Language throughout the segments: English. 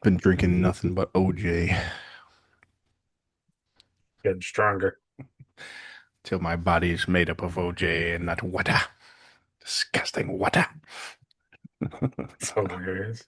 Been drinking nothing but OJ Getting stronger. till my body is made up of OJ and not water. Disgusting water. It's hilarious.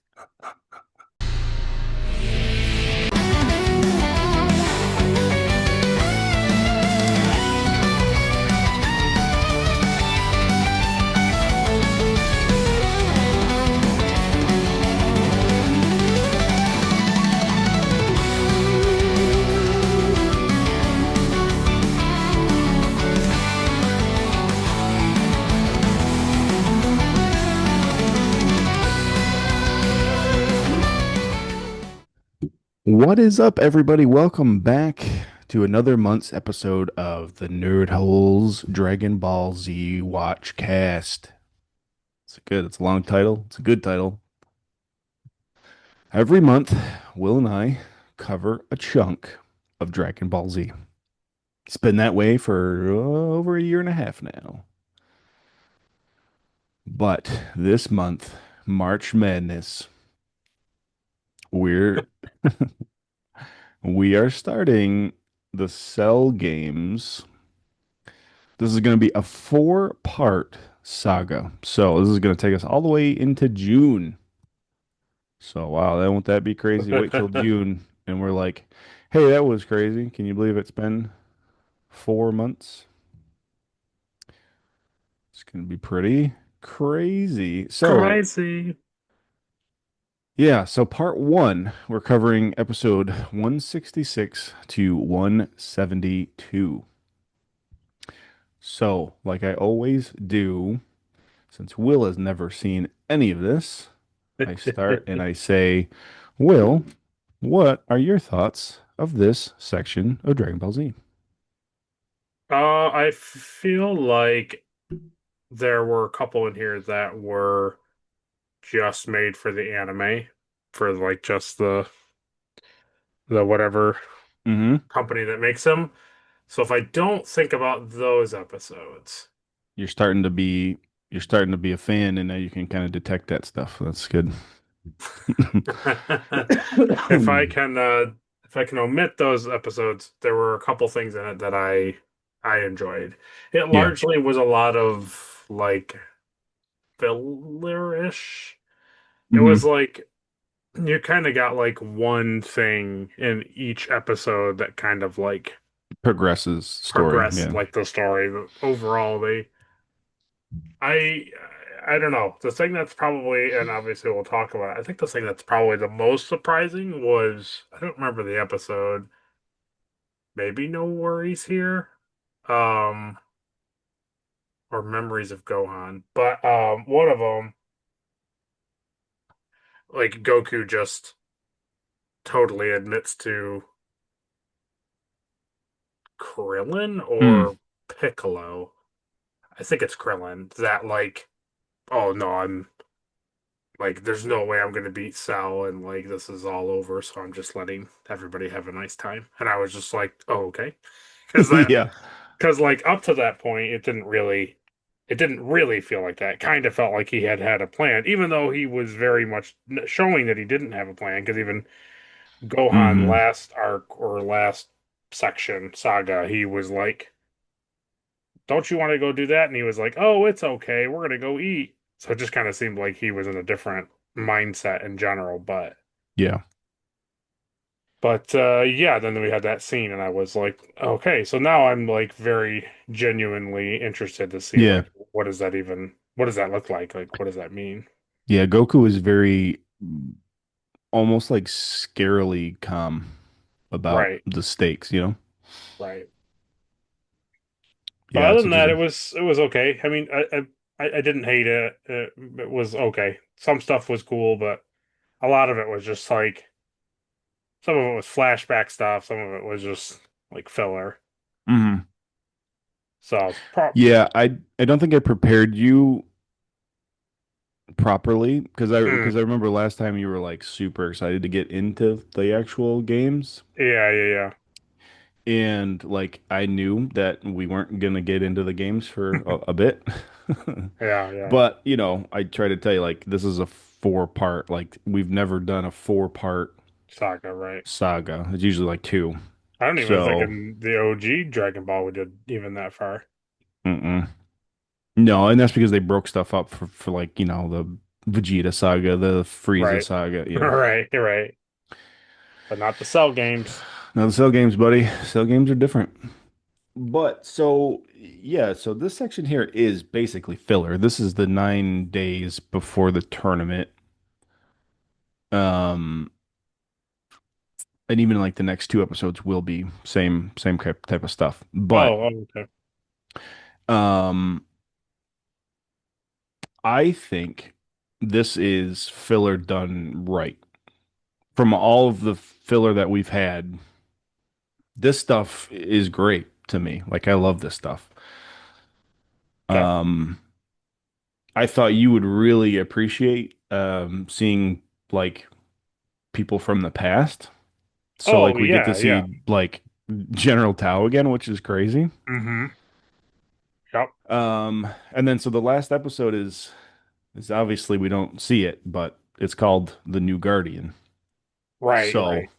What is up, everybody? Welcome back to another month's episode of the Nerd Holes Dragon Ball Z Watch Cast. It's a long title. It's a good title. Every month, Will and I cover a chunk of Dragon Ball Z. It's been that way for over a year and a half now. But this month, March Madness, we're we are starting the Cell games. This is going to be a four-part saga. So this is going to take us all the way into June. So wow, won't that be crazy? Wait till June, and we're like, hey, that was crazy. Can you believe it's been 4 months? It's going to be pretty crazy. So Crazy. yeah, so part one, we're covering episode 166 to 172. So, like I always do, since Will has never seen any of this, I start and I say, Will, what are your thoughts of this section of Dragon Ball Z? I feel like there were a couple in here that were just made for the anime, for like just the whatever Mm-hmm. company that makes them. So if I don't think about those episodes, You're starting to be you're starting to be a fan, and now you can kind of detect that stuff. That's good. if I can if I can omit those episodes, there were a couple things in it that I enjoyed. It Yeah. largely was a lot of like filler-ish. It was Mm-hmm. like you kind of got like one thing in each episode that kind of like Progresses story. progressed Yeah. like the story. But overall, I I don't know. The thing that's probably, and obviously we'll talk about it, I think the thing that's probably the most surprising was, I don't remember the episode. Maybe No Worries Here. Um, or Memories of Gohan. But one of them, like Goku just totally admits to Krillin Hmm. or Piccolo. I think it's Krillin that like, oh no, I'm like, there's no way I'm gonna beat Cell, and like this is all over, so I'm just letting everybody have a nice time. And I was just like, oh, okay. Because Yeah. like up to that point, it didn't really feel like that. It kind of felt like he had had a plan, even though he was very much showing that he didn't have a plan. Because even Gohan Mm-hmm. last arc or last section saga, he was like, "Don't you want to go do that?" And he was like, "Oh, it's okay. We're gonna go eat." So it just kind of seemed like he was in a different mindset in general. Yeah. Yeah, then we had that scene, and I was like, okay, so now I'm like very genuinely interested to see Yeah. like what does that look like? Like, what does that mean? Yeah. Goku is very almost like scarily calm about Right, the stakes. right. But Yeah, other it's than that, it interesting. was it was okay. I mean, I didn't hate it. It was okay. Some stuff was cool, but a lot of it was just like some of it was flashback stuff. Some of it was just like filler. Hmm. So, pro Yeah, I don't think I prepared you properly mm, because I remember last time you were like super excited to get into the actual games, yeah, yeah, yeah, and like I knew that we weren't gonna get into the games for a bit. yeah, yeah. But I try to tell you like this is a four part, like we've never done a four part. Saga, right? saga. It's usually like two. I don't even think So, in the OG Dragon Ball we did even that far. mm-mm. No, and that's because they broke stuff up for like, the Vegeta saga, the Frieza Right. saga. Yeah. Right, right. But not the Cell games. Now the cell games, buddy. Cell games are different. But so yeah, so this section here is basically filler. This is the 9 days before the tournament. Um, and even like the next two episodes will be same type of stuff. But Oh, okay. um, I think this is filler done right. From all of the filler that we've had, this stuff is great to me. Like I love this stuff. Okay. Um, I thought you would really appreciate seeing like people from the past. So Oh, like we get to yeah, yeah. see like General Tao again, which is crazy. Mm-hmm. Yep. And then so the last episode is obviously we don't see it, but it's called The New Guardian. Right, So right.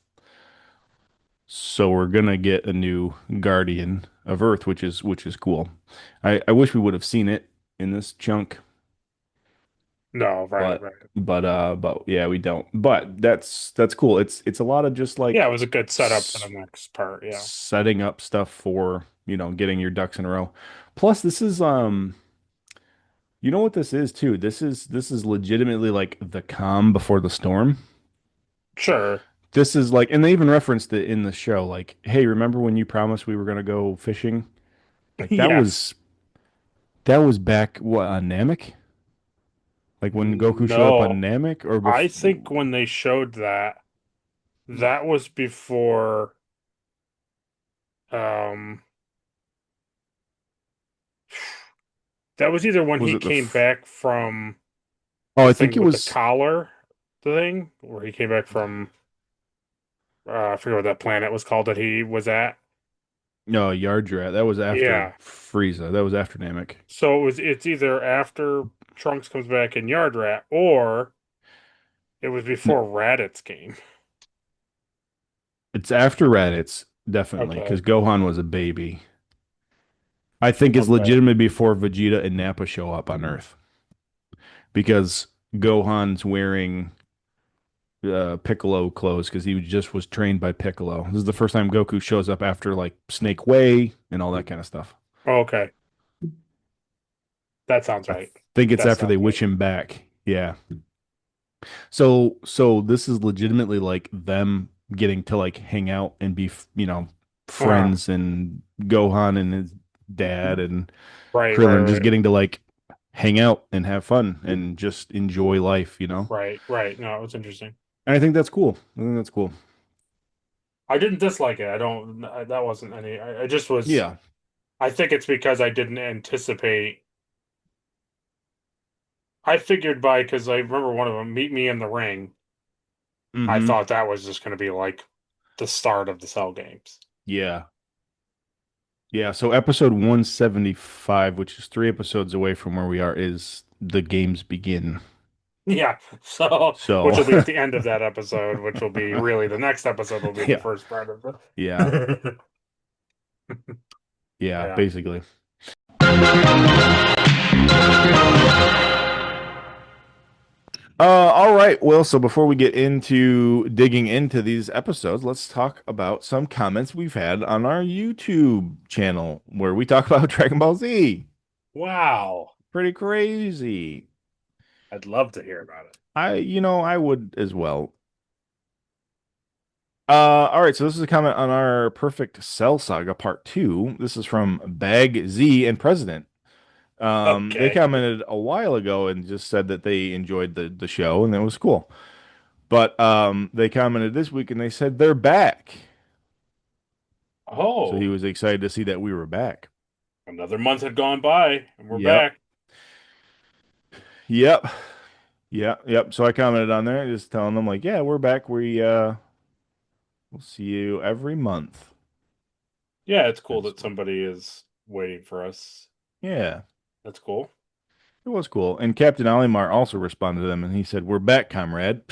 so we're gonna get a new Guardian of Earth, which is cool. I wish we would have seen it in this chunk, No, right, but right. but yeah, we don't. But that's cool. It's a lot of just Yeah, it like was a good setup for the s next part. Yeah. setting up stuff for, getting your ducks in a row. Plus, this is you know what this is too? This is legitimately like the calm before the storm. Sure. This is like, and they even referenced it in the show, like, hey, remember when you promised we were gonna go fishing? Like that Yes. was that was back what on Namek? Like when Goku showed up on No, Namek or I before? think when they showed that, that was before, um, that was either when Was he it the? came back from Oh, the I think thing it with the was collar, the thing where he came back from, I forget what that planet was called that he was at. no Yardrat. That was after Yeah. Frieza. That was after Namek. So it's either after Trunks comes back in Yard Rat or it was N- before Raditz came. It's after Raditz, definitely, because Okay. Gohan was a baby. I think it's Okay. legitimate before Vegeta and Nappa show up on Earth because Gohan's wearing Piccolo clothes because he just was trained by Piccolo. This is the first time Goku shows up after like Snake Way and all that kind of stuff. Okay. That sounds I right. think it's That after sounds they right. witch him back. Yeah. So this is legitimately like them getting to like hang out and be, Uh, friends and Gohan and his dad and right, right, Krillin just right. getting to like hang out and have fun and just enjoy life. Right, right. No, it was interesting. And I think that's cool. I think that's cool. I didn't dislike it. I don't, that wasn't any, I just was, Yeah. I think it's because I didn't anticipate. I figured by, because I remember one of them, Meet Me in the Ring. I Mm-hmm. thought that was just going to be like the start of the Cell games. Yeah. Yeah. So episode 175, which is 3 episodes away from where we are, is the games begin. Yeah. So, which So will be at the end of that episode, which will be really the next episode will be the yeah. first part of Yeah. it. Yeah, Yeah. basically. All right. Well, so before we get into digging into these episodes, let's talk about some comments we've had on our YouTube channel where we talk about Dragon Ball Z. Wow. Pretty crazy. I'd love to hear about it. I would as well. All right, so this is a comment on our Perfect Cell Saga Part 2. This is from Bag Z and President. They Okay. commented a while ago and just said that they enjoyed the show and it was cool. But they commented this week and they said they're back. So he Oh, was excited to see that we were back. another month had gone by and we're Yep. back. Yep. Yep. Yep. So I commented on there, just telling them like, yeah, we're back. We'll see you every month. Yeah, it's cool That's that somebody is waiting for us. yeah. That's cool. It was cool. And Captain Olimar also responded to them and he said, we're back, comrade.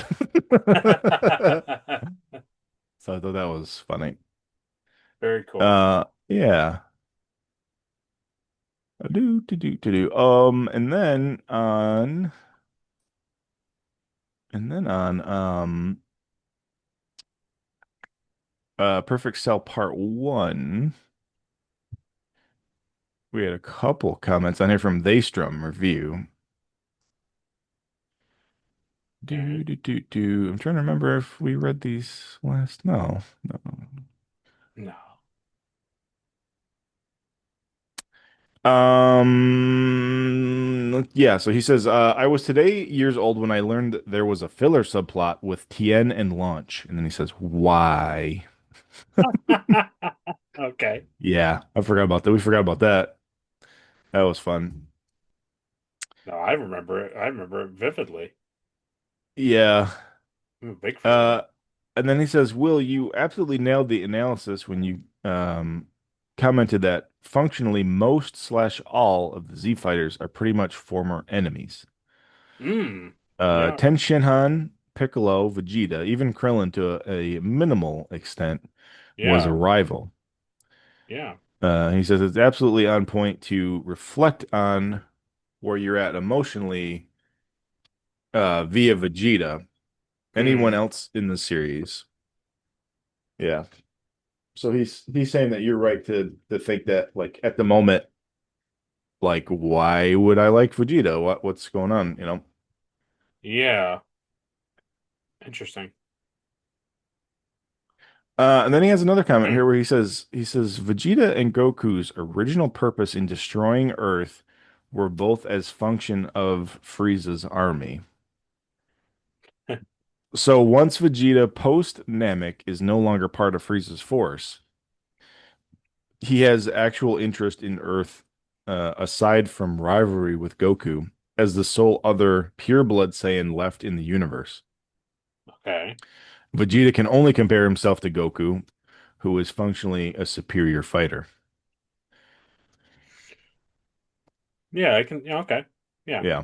So I thought that was funny. Very cool. Yeah. And then on Perfect Cell Part 1, we had a couple comments on here from Daystrom review. Okay. I'm trying to remember if we read these last. No, no. No. Yeah, so he says, I was today years old when I learned that there was a filler subplot with Tien and Launch. And then he says, why? Okay. Yeah, I forgot about that. We forgot about that. That was fun. No, I remember it. I remember it vividly. Yeah. I'm a big fan of Uh, it. and then he says, Will, you absolutely nailed the analysis when you commented that functionally most slash all of the Z fighters are pretty much former enemies. Mm. Yeah. Ten Shinhan, Piccolo, Vegeta, even Krillin to a minimal extent was a Yeah. rival. Yeah. He says it's absolutely on point to reflect on where you're at emotionally via Vegeta. Anyone Hmm. else in the series? Yeah. So he's saying that you're right to think that like at the moment, like why would I like Vegeta? What's going on? You know? Yeah. Interesting. And then he has another comment here where he says Vegeta and Goku's original purpose in destroying Earth were both as function of Frieza's army. So once Vegeta post Namek is no longer part of Frieza's force, he has actual interest in Earth aside from rivalry with Goku as the sole other pure blood Saiyan left in the universe. Okay. Vegeta can only compare himself to Goku, who is functionally a superior fighter. Yeah, I can. Yeah, okay. Yeah. Yeah.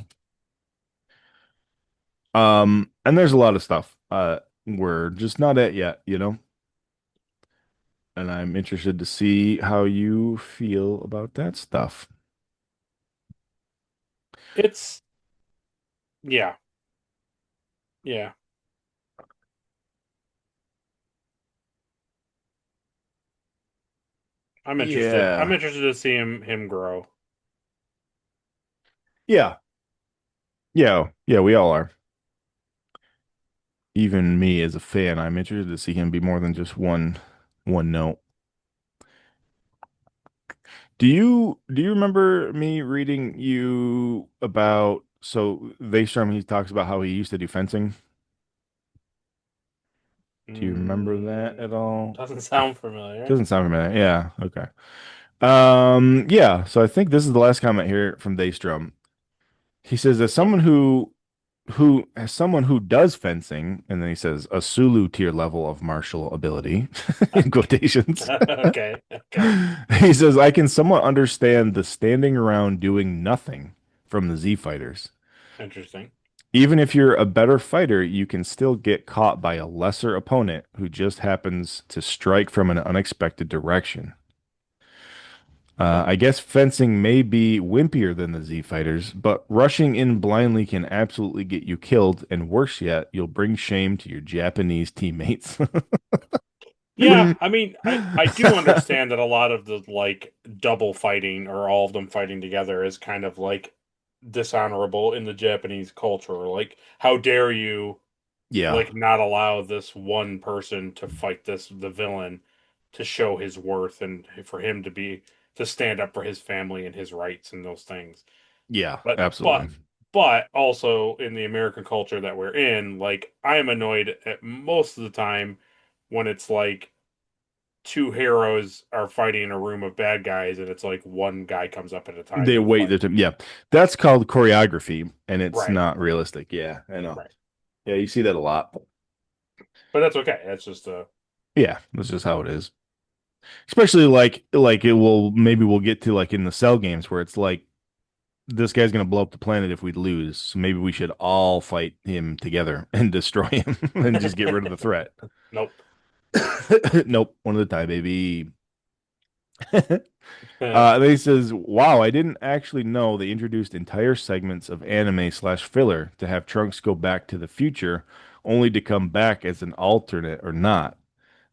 And there's a lot of stuff. We're just not at yet, you know? And I'm interested to see how you feel about that stuff. It's yeah. Yeah. I'm interested. I'm Yeah. interested to see him grow. Yeah. Yeah. Yeah, we all are. Even me as a fan, I'm interested to see him be more than just one note. Do you remember me reading you about so Vaystrom he talks about how he used to do fencing? Do you remember that at all? Doesn't sound familiar. Doesn't sound familiar. Yeah, okay. Yeah, so I think this is the last comment here from Daystrom. He says as Okay. someone who does fencing, and then he says a Sulu tier level of martial ability in quotations. Okay. Okay. He says I can somewhat understand the standing around doing nothing from the Z fighters. Interesting. Even if you're a better fighter, you can still get caught by a lesser opponent who just happens to strike from an unexpected direction. Okay. I guess fencing may be wimpier than the Z fighters, but rushing in blindly can absolutely get you killed, and worse yet, you'll bring shame to your Japanese teammates. Yeah, I mean, I do understand that a lot of the like double fighting or all of them fighting together is kind of like dishonorable in the Japanese culture. Like, how dare you Yeah, like not allow this one person to fight the villain to show his worth and for him to stand up for his family and his rights and those things. yeah, But but absolutely. but also in the American culture that we're in, like I am annoyed at most of the time when it's like two heroes are fighting in a room of bad guys and it's like one guy comes up at a time They and wait their fights. time. Yeah, that's called choreography, and it's Right, not realistic. Yeah, I know. right. Yeah, you see that a lot. But that's okay. That's just Yeah, that's just how it is. Especially like it will maybe we'll get to like in the cell games where it's like this guy's gonna blow up the planet if we lose. So maybe we should all fight him together and destroy him and just get rid of the threat. nope. Nope, one of the time, baby. Eh, Then he says, "Wow, I didn't actually know they introduced entire segments of anime slash filler to have Trunks go back to the future, only to come back as an alternate or not.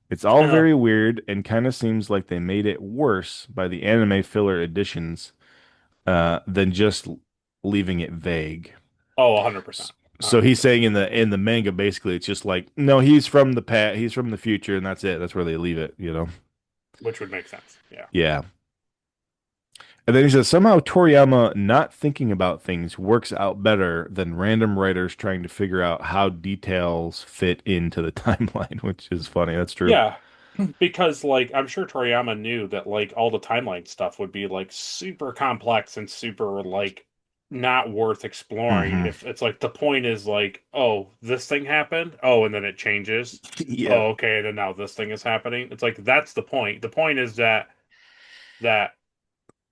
It's all oh, very weird and kind of seems like they made it worse by the anime filler additions than just leaving it vague." 100%. So he's 100%. saying in the manga, basically, it's just like, no, he's from the past, he's from the future, and that's it. That's where they leave it, you know? Which would make sense. Yeah. Yeah. And then he says somehow Toriyama not thinking about things works out better than random writers trying to figure out how details fit into the timeline, which is funny. That's true. Yeah. Because like I'm sure Toriyama knew that like all the timeline stuff would be like super complex and super like not worth exploring Hmm. if it's like the point is like, oh, this thing happened. Oh, and then it changes. Yeah. Oh, okay, and then now this thing is happening. It's like that's the point. The point is that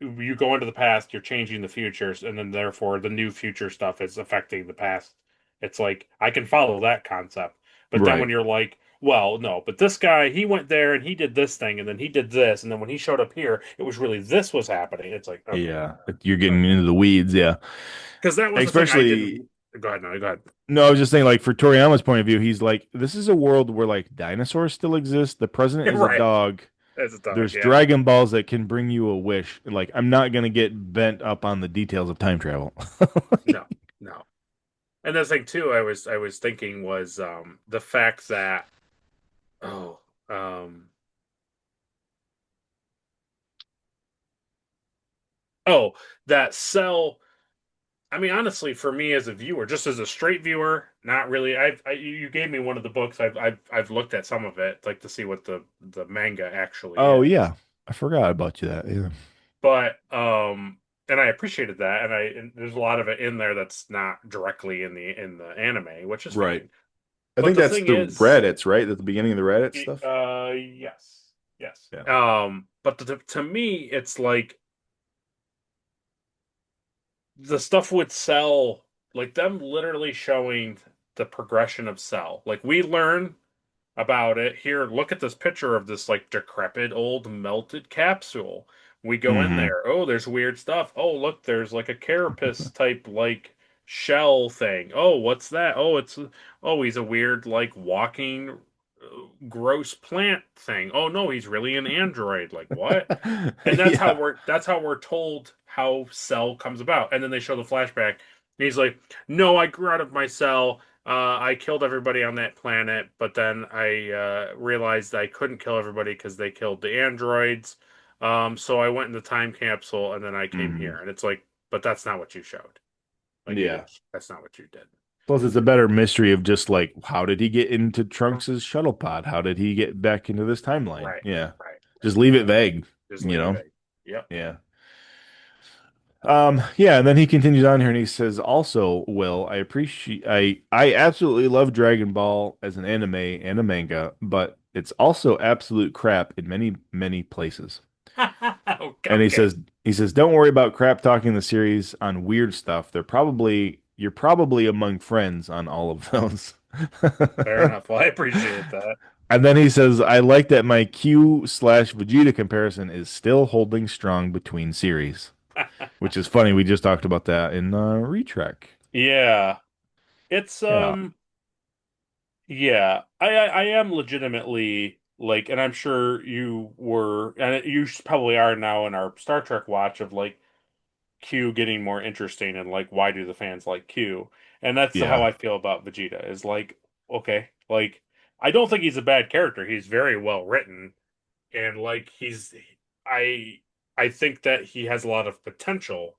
you go into the past, you're changing the futures, and then therefore the new future stuff is affecting the past. It's like I can follow that concept. But then when Right. you're like, well, no, but this guy, he went there and he did this thing, and then he did this, and then when he showed up here, it was really this was happening. It's like, okay, Yeah. You're okay. getting into the weeds. Yeah. Because that was the thing I Especially, didn't. Go ahead, no, go ahead. no, I was just saying, like, for Toriyama's point of view, he's like, this is a world where, like, dinosaurs still exist. The president is a Right. dog. As a dog, There's yeah. Dragon Balls that can bring you a wish. Like, I'm not gonna get bent up on the details of time travel. No, no. And the thing too, I was thinking was the fact that oh oh that Cell. I mean, honestly, for me as a viewer, just as a straight viewer, not really. You gave me one of the books. I've looked at some of it, like to see what the manga actually Oh is. yeah, I forgot about you that. Yeah. But and I appreciated that, and there's a lot of it in there that's not directly in the anime, which is Right. fine. I But think the that's thing the is, Reddits, right? At the beginning of the Reddit stuff. yes, yes. Yeah. But to me, it's like the stuff with Cell, like them literally showing the progression of Cell. Like we learn about it here. Look at this picture of this like decrepit old melted capsule. We go in Hmm. there. Oh, there's weird stuff. Oh, look, there's like a carapace type like shell thing. Oh, what's that? Oh, he's a weird like walking gross plant thing. Oh no, he's really an android. Like what? And Yeah. that's how we're told how Cell comes about. And then they show the flashback. And he's like, "No, I grew out of my cell. I killed everybody on that planet, but then I realized I couldn't kill everybody because they killed the androids. So I went in the time capsule, and then I came Hmm. here." And it's like, but that's not what you showed. Like you Yeah. didn't. That's not what you did. Plus, it's a better mystery of just like, how did he get into Trunks's shuttle pod? How did he get back into this timeline? Right. Yeah. Right. Just leave it vague, Just you leave it know? vague. Yep. Yeah. Yeah, and then he continues on here and he says, also, Will, I absolutely love Dragon Ball as an anime and a manga, but it's also absolute crap in many, many places. And he Okay. says don't worry about crap talking the series on weird stuff. You're probably among friends on all of those. Fair enough. Well, I appreciate that. And then he says, I like that my Q slash Vegeta comparison is still holding strong between series, which is funny. We just talked about that in Retrek. Yeah. It's Yeah. yeah. I am legitimately like, and I'm sure you were, and you probably are now in our Star Trek watch of like Q getting more interesting and like why do the fans like Q? And that's how Yeah. I feel about Vegeta is like, okay, like I don't think he's a bad character. He's very well written and like I I think that he has a lot of potential,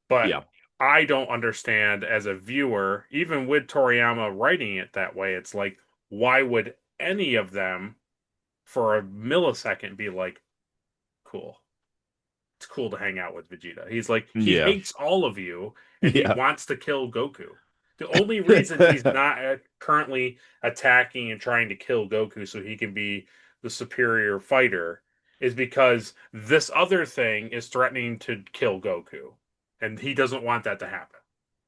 but Yeah. I don't understand as a viewer, even with Toriyama writing it that way, it's like, why would any of them for a millisecond be like, cool? It's cool to hang out with Vegeta. He's like, he Yeah. hates all of you and he Yeah. wants to kill Goku. The only reason he's not currently attacking and trying to kill Goku so he can be the superior fighter is because this other thing is threatening to kill Goku. And he doesn't want that to happen.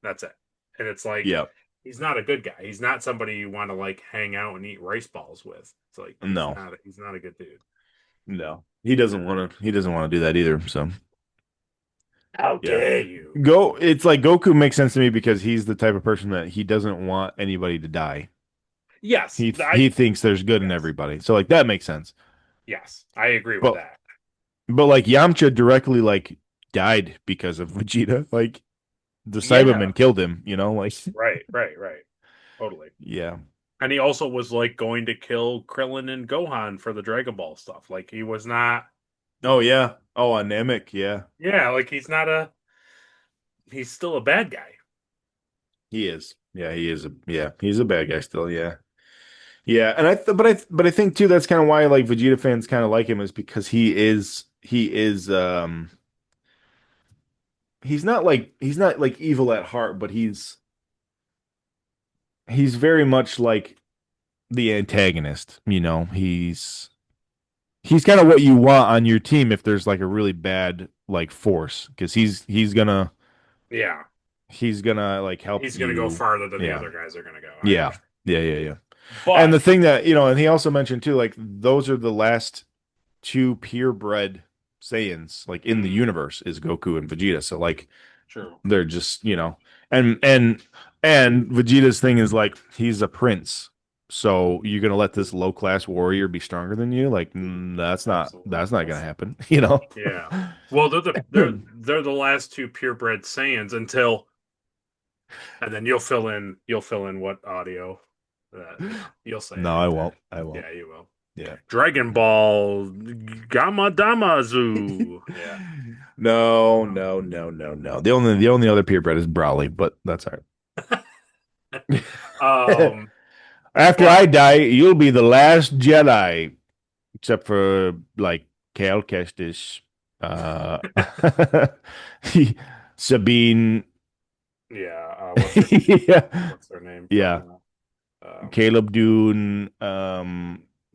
That's it. And it's like, Yeah. he's not a good guy. He's not somebody you want to like hang out and eat rice balls with. It's like No, he's not a good dude. no, he doesn't want to. He doesn't want to do that either. So How yeah, dare you? go. It's like Goku makes sense to me because he's the type of person that he doesn't want anybody to die. Yes, He thinks there's good in yes, everybody. So like that makes sense. yes, I agree with But that. like Yamcha directly like died because of Vegeta. Like the Yeah, Cybermen killed him. You know, like right, totally. yeah. And he also was like going to kill Krillin and Gohan for the Dragon Ball stuff. Like he was not. Oh yeah. Oh, on Namek. Yeah, Yeah, like he's not a. He's still a bad guy. he is. Yeah, he is. Yeah, he's a bad guy still. Yeah. Yeah, and but I think too that's kind of why like Vegeta fans kind of like him is because he's not like evil at heart, but he's very much like the antagonist, you know. He's kind of what you want on your team if there's like a really bad like force because Yeah, he's gonna like help he's gonna go you. farther than the Yeah. other guys are gonna go. I Yeah. understand. Yeah. And the But thing that, you know, and he also mentioned too, like those are the last two purebred Saiyans like in the mm, universe is Goku and Vegeta. So like true. they're just, you know, and Vegeta's thing is like he's a prince. So you're gonna let this low class warrior be stronger than you? Like Absolutely. that's not gonna That's happen, you know? yeah. Well, they're the last two purebred Saiyans until, and then you'll fill in what audio. You'll say No, it. I won't. I won't. Yeah, you will. Yeah. Dragon Ball Gamma Damazu. Yeah. No. The only other purebred is Brawley, but that's all right. Um, After but I die, you'll be the last Jedi, except for like Cal Kestis, uh, Sabine, yeah, yeah, what's their name yeah, from Caleb Dune.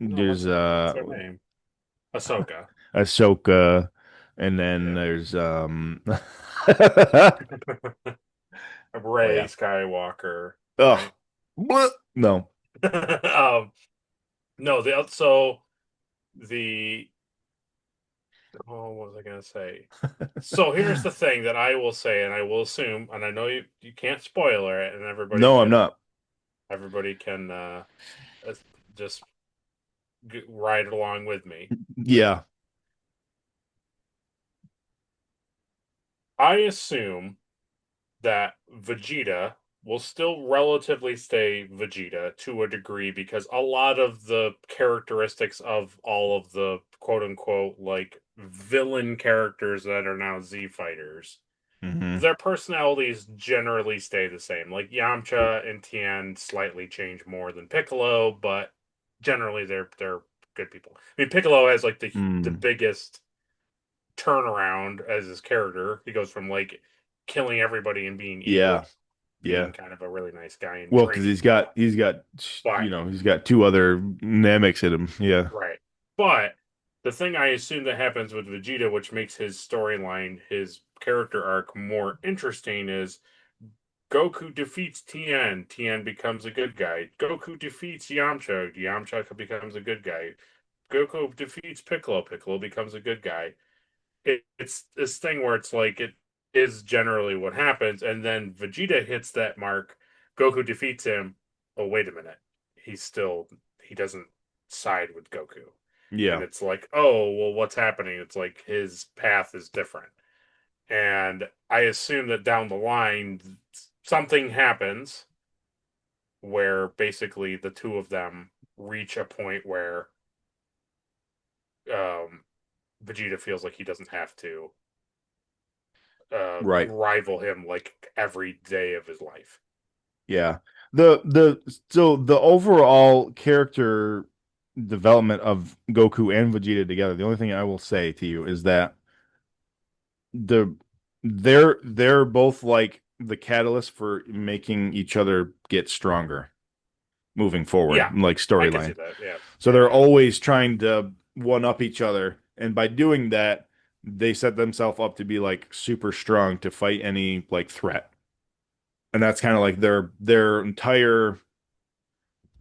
no, There's what's their name? Ahsoka. Ahsoka, and then Yeah. there's oh Ray yeah, Skywalker, ugh, right? no, um, no, the oh, what was I gonna say? So here's the thing that I will say, and I will assume, and I know you can't spoiler it, and no, I'm not. everybody can uh, just ride along with me. Yeah, I assume that Vegeta will still relatively stay Vegeta to a degree because a lot of the characteristics of all of the quote unquote like villain characters that are now Z fighters, hmm their personalities generally stay the same. Like Yamcha and Tien slightly change more than Piccolo, but generally they're good people. I mean, Piccolo has like the mm, biggest turnaround as his character. He goes from like killing everybody and being evil, yeah, to yeah. being kind of a really nice guy and Well, because training people. But he's got two other Namecs in him. Yeah. right, but the thing I assume that happens with Vegeta, which makes his storyline, his character arc more interesting, is Goku defeats Tien. Tien becomes a good guy. Goku defeats Yamcha. Yamcha becomes a good guy. Goku defeats Piccolo. Piccolo becomes a good guy. It's this thing where it's like it is generally what happens, and then Vegeta hits that mark. Goku defeats him. Oh, wait a minute. He doesn't side with Goku. And Yeah. it's like, oh, well, what's happening? It's like his path is different. And I assume that down the line, something happens where basically the two of them reach a point where um, Vegeta feels like he doesn't have to Right. rival him like every day of his life. Yeah. The overall character development of Goku and Vegeta together, the only thing I will say to you is that the they're both like the catalyst for making each other get stronger moving forward, Yeah, like I can see storyline. that. Yeah, So yeah, they're yeah. always trying to one up each other. And by doing that, they set themselves up to be like super strong to fight any like threat. And that's kind of like their entire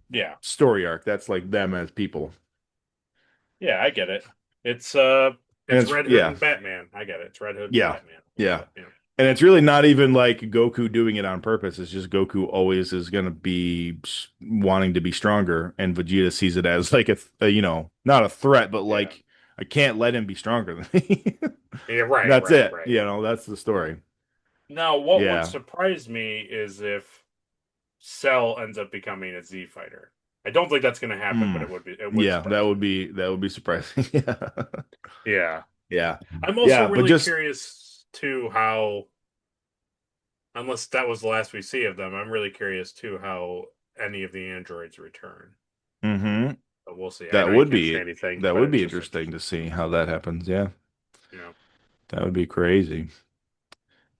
Yeah. story arc. That's like them as people. Yeah, I get it. It's And it's Red Hood yeah, and Batman. I get it. It's Red Hood and yeah, Batman. I get yeah. it. Yeah. And it's really not even like Goku doing it on purpose. It's just Goku always is going to be wanting to be stronger, and Vegeta sees it as like not a threat, but Yeah. like I can't let him be stronger than me. Yeah, right, That's right, it. right. You know, that's the story. Now, what would Yeah. surprise me is if Cell ends up becoming a Z fighter. I don't think that's going to happen, but Hmm. it would Yeah, surprise me. that would be surprising. Yeah. Yeah. Yeah. I'm also Yeah, but really just curious too how, unless that was the last we see of them, I'm really curious too how any of the androids return. hmm But we'll see. I that know you would can't say be anything, that but would it's be just interesting to interesting. see how that happens. Yeah. You know, That would be crazy.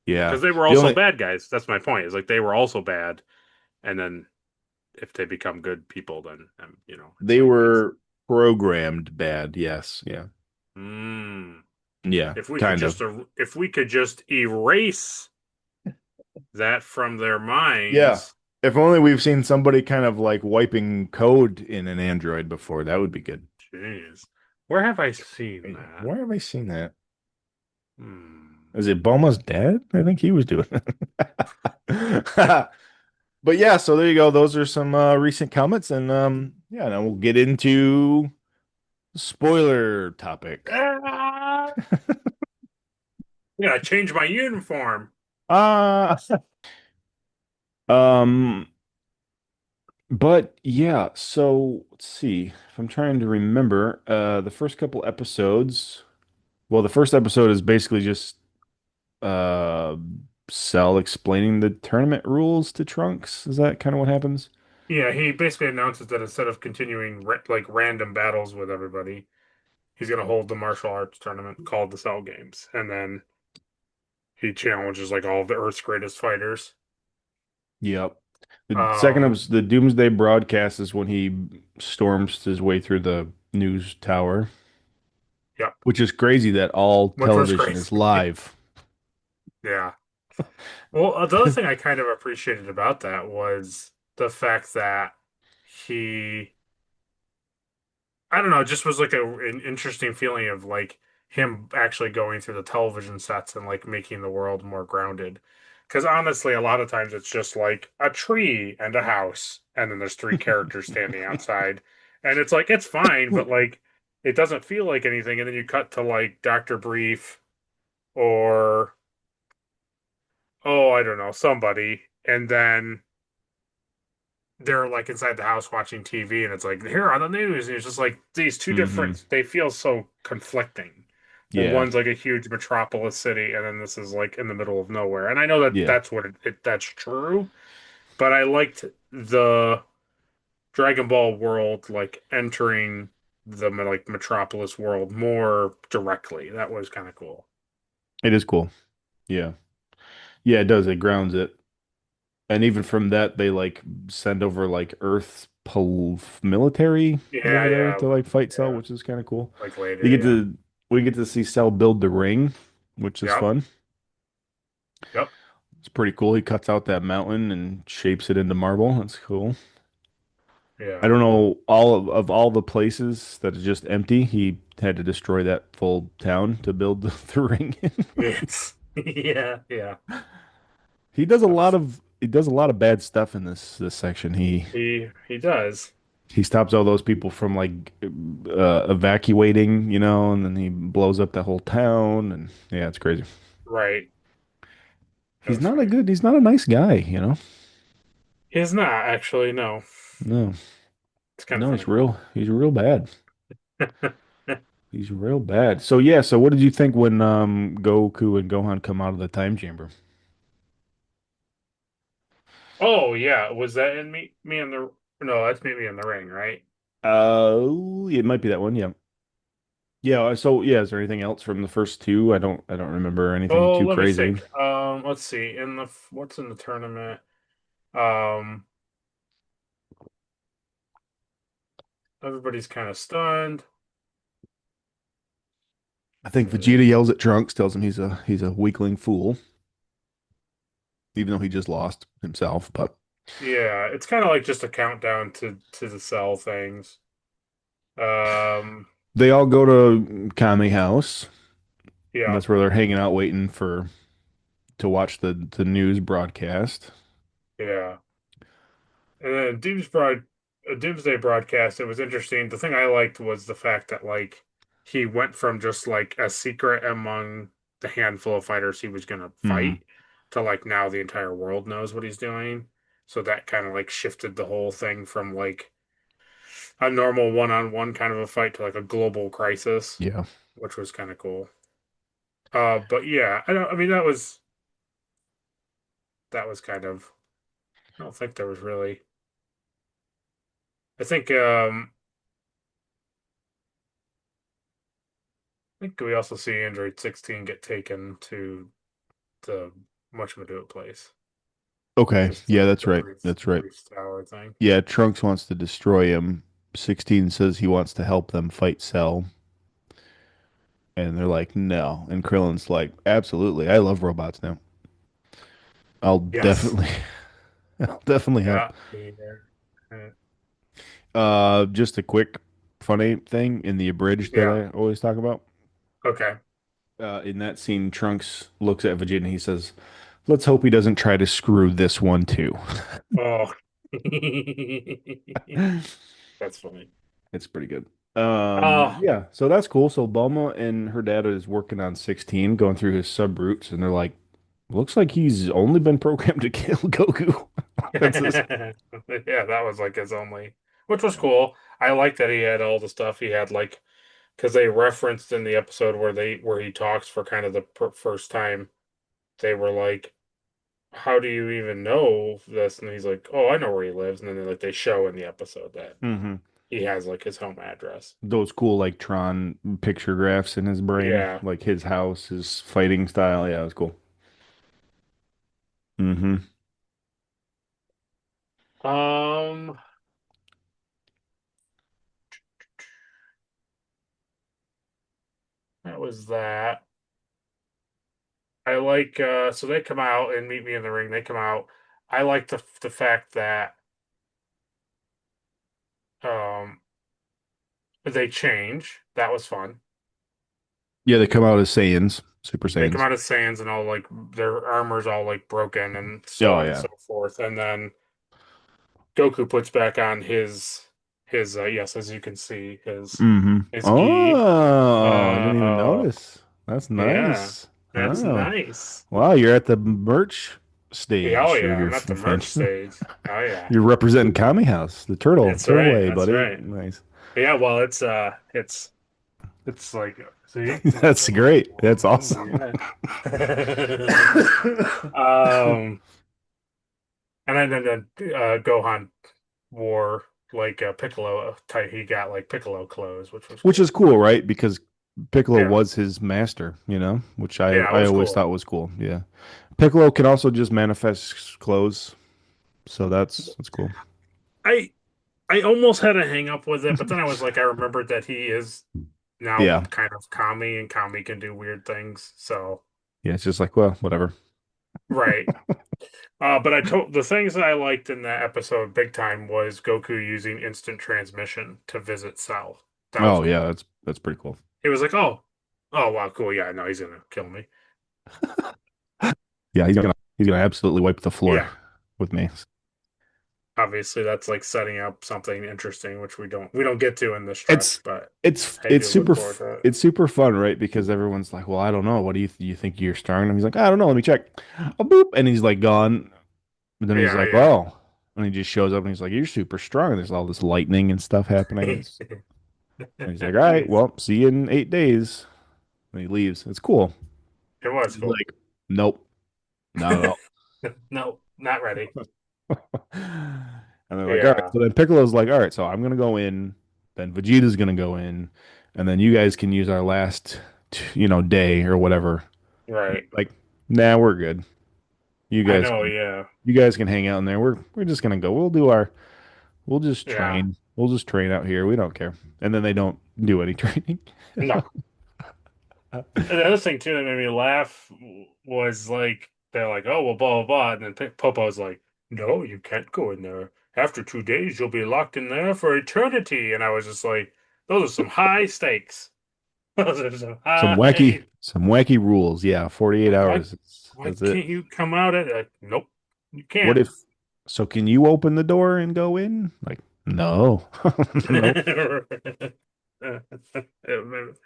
Yeah. because they were The also only bad guys. That's my point. Is like they were also bad, and then if they become good people, then it's they like it's. were programmed bad. Yes. Yeah. Mm, Yeah, kind of. if we could just erase that from their Yeah. minds. If only we've seen somebody kind of like wiping code in an Android before. That would be good. Jeez, where have I seen Hey, that? where have I seen that? Hmm. Is it Bulma's dad? I think he was doing it. But yeah, so there you go. Those are some recent comments, and yeah, now we'll get into spoiler topic. Ah, I gotta change my uniform. Uh um but yeah, so let's see. If I'm trying to remember, the first couple episodes, well, the first episode is basically just uh Cell explaining the tournament rules to Trunks. Is that kind of what happens? Yeah, he basically announces that instead of continuing like random battles with everybody, he's gonna hold the martial arts tournament called the Cell Games, and then he challenges like all of the Earth's greatest fighters. Yep. The second Um, of the Doomsday broadcast is when he storms his way through the news tower, yep, which is crazy that all which was television is crazy. live. Yeah. Well, the other thing I kind of appreciated about that was the fact that he, I don't know, it just was like an interesting feeling of like him actually going through the television sets and like making the world more grounded. Because honestly, a lot of times it's just like a tree and a house, and then there's three characters standing outside, and it's like it's fine, but like it doesn't feel like anything. And then you cut to like Dr. Brief or oh, I don't know, somebody, and then they're like inside the house watching TV and it's like here on the news and it's just like these two hmm different they feel so conflicting. Well, Yeah. one's like a huge metropolis city and then this is like in the middle of nowhere. And I know that Yeah. that's what that's true, but I liked the Dragon Ball world like entering the like metropolis world more directly. That was kind of cool. It is cool. Yeah. Yeah, it does. It grounds it. And even from that, they like send over like Earth pol military Yeah, over there yeah, to like fight Cell, yeah. which is kind of cool. Like You later, get yeah. to we get to see Cell build the ring, which is Yep, fun. yep, It's pretty cool. He cuts out that mountain and shapes it into marble. That's cool. I yeah. don't know of all the places that is just empty. He had to destroy that full town to build the ring. Yes. Yeah, yeah. That was He does a lot of bad stuff in this section. he does. He stops all those people from like evacuating, you know, and then he blows up the whole town and yeah, it's crazy. Right. That was funny. He's not a nice guy, you know. He's not actually, no. No. It's kind of No, funny. he's real bad. He's real bad. So yeah, so what did you think when Goku and Gohan come out of the time chamber? Oh yeah, was that in me in the no, that's me in the ring, right? It might be that one, yeah. Yeah, so yeah, is there anything else from the first two? I don't remember anything Oh, too let me crazy. think. Let's see. In the what's in the tournament? Um, Everybody's kind of stunned. I think Vegeta yells at Trunks, tells him he's a weakling fool. even though he just lost himself. But Yeah, it's kind of like just a countdown to the cell things. Um, they all go to Kami House. yeah, That's where they're hanging out, waiting for to watch the news broadcast. yeah. And then Doomsday broadcast, it was interesting. The thing I liked was the fact that like he went from just like a secret among the handful of fighters he was gonna Hmm. fight to like now the entire world knows what he's doing. So that kind of like shifted the whole thing from like a normal one-on-one kind of a fight to like a global crisis, Yeah. which was kind of cool. But yeah, I mean that was kind of I don't think there was really I think we also see Android 16 get taken to the Much place. Okay. Just Yeah, that's the right. That's right. brief tower thing. Yeah, Trunks wants to destroy him. 16 says he wants to help them fight Cell. And they're like, no. And Krillin's like, absolutely. I love robots now. I'll Yes. definitely, I'll definitely Yeah. help. Just a quick funny thing in the abridged that Yeah. I always talk about. Okay. In that scene, Trunks looks at Vegeta and he says, let's hope he doesn't try to screw this one too. Oh. That's funny. It's pretty good. Oh. Yeah, so that's cool. So Bulma and her dad is working on 16, going through his sub routes, and they're like, looks like he's only been programmed to kill Goku. That's his. Yeah, that was like his only, which was cool. I like that he had all the stuff he had, like, because they referenced in the episode where he talks for kind of the first time. They were like, how do you even know this? And he's like, oh, I know where he lives. And then they show in the episode that Hmm. he has like his home address. Those cool like Tron picture graphs in his brain, Yeah. like his house, his fighting style. Yeah, it was cool. Hmm. Um, that was that. I like so they come out and meet me in the ring. They come out. I like the fact that um they change. That was fun. Yeah, they come out as Saiyans, Super They come Saiyans. out as Saiyans and all like their armor's all like broken and so Oh on and yeah. so forth. And then Goku puts back on his yes, as you can see, Hmm. his gi. Oh, I didn't even Uh notice. That's yeah. nice. That's Oh, nice. wow, you're at the merch Yeah, oh stage of yeah, your I'm at the merch convention. stage. Oh yeah. You're representing Kami House, the turtle. That's Turtle right. way, That's buddy. right. Nice. Yeah, well it's like see? That's great. That's awesome. Yeah. Um and then Gohan wore like a Piccolo type. He got like Piccolo clothes, which was Which is cool. cool, right? Because Piccolo Yeah, was his master, which I yeah, it I was always cool. thought was cool. Yeah. Piccolo can also just manifest clothes, so that's cool. I I almost had a hang up with it, but then I was like, I remembered that he is now Yeah. kind of Kami, and Kami can do weird things. So Yeah, it's just like, well, whatever. right. But I told the things that I liked in that episode big time was Goku using instant transmission to visit Cell. That was Oh cool. yeah, that's pretty cool. He was like, oh wow, cool. Yeah, no, he's gonna kill me. Yeah, he's gonna absolutely wipe the floor Yeah, with me. obviously that's like setting up something interesting, which we don't get to in this stretch, It's but it's I it's do look super forward to it. it's super fun, right? Because everyone's like, "Well, I don't know. What do you think you're strong?" And he's like, "I don't know. Let me check." Oh, boop, and he's like gone. But then he's Yeah, like, yeah. "Well," and he just shows up and he's like, "You're super strong." And there's all this lightning and stuff happening. And he's like, "All right, Nice. well, see you in 8 days." And he leaves. It's cool. It was He's cool. like, "Nope, not at all." No, not ready. And they're like, all right. Yeah, So then Piccolo's like, all right, so I'm gonna go in, then Vegeta's gonna go in, and then you guys can use our last, day or whatever. right. Like, nah, we're good. You I guys know, can, yeah. you guys can hang out in there. We're just gonna go. We'll just Yeah. train. We'll just train out here. We don't care. And then they don't do any training. No. And the other thing too that made me laugh was like they're like, oh, well, blah, blah, blah. And then Popo's like, no, you can't go in there. After 2 days, you'll be locked in there for eternity. And I was just like, those are some high stakes. Those are some high. Some wacky rules. Yeah, 48 Like, why, hours. why That's it. can't you come out at it? Nope, you What can't. if, so can you open the door and go in? Like, no. Nope. It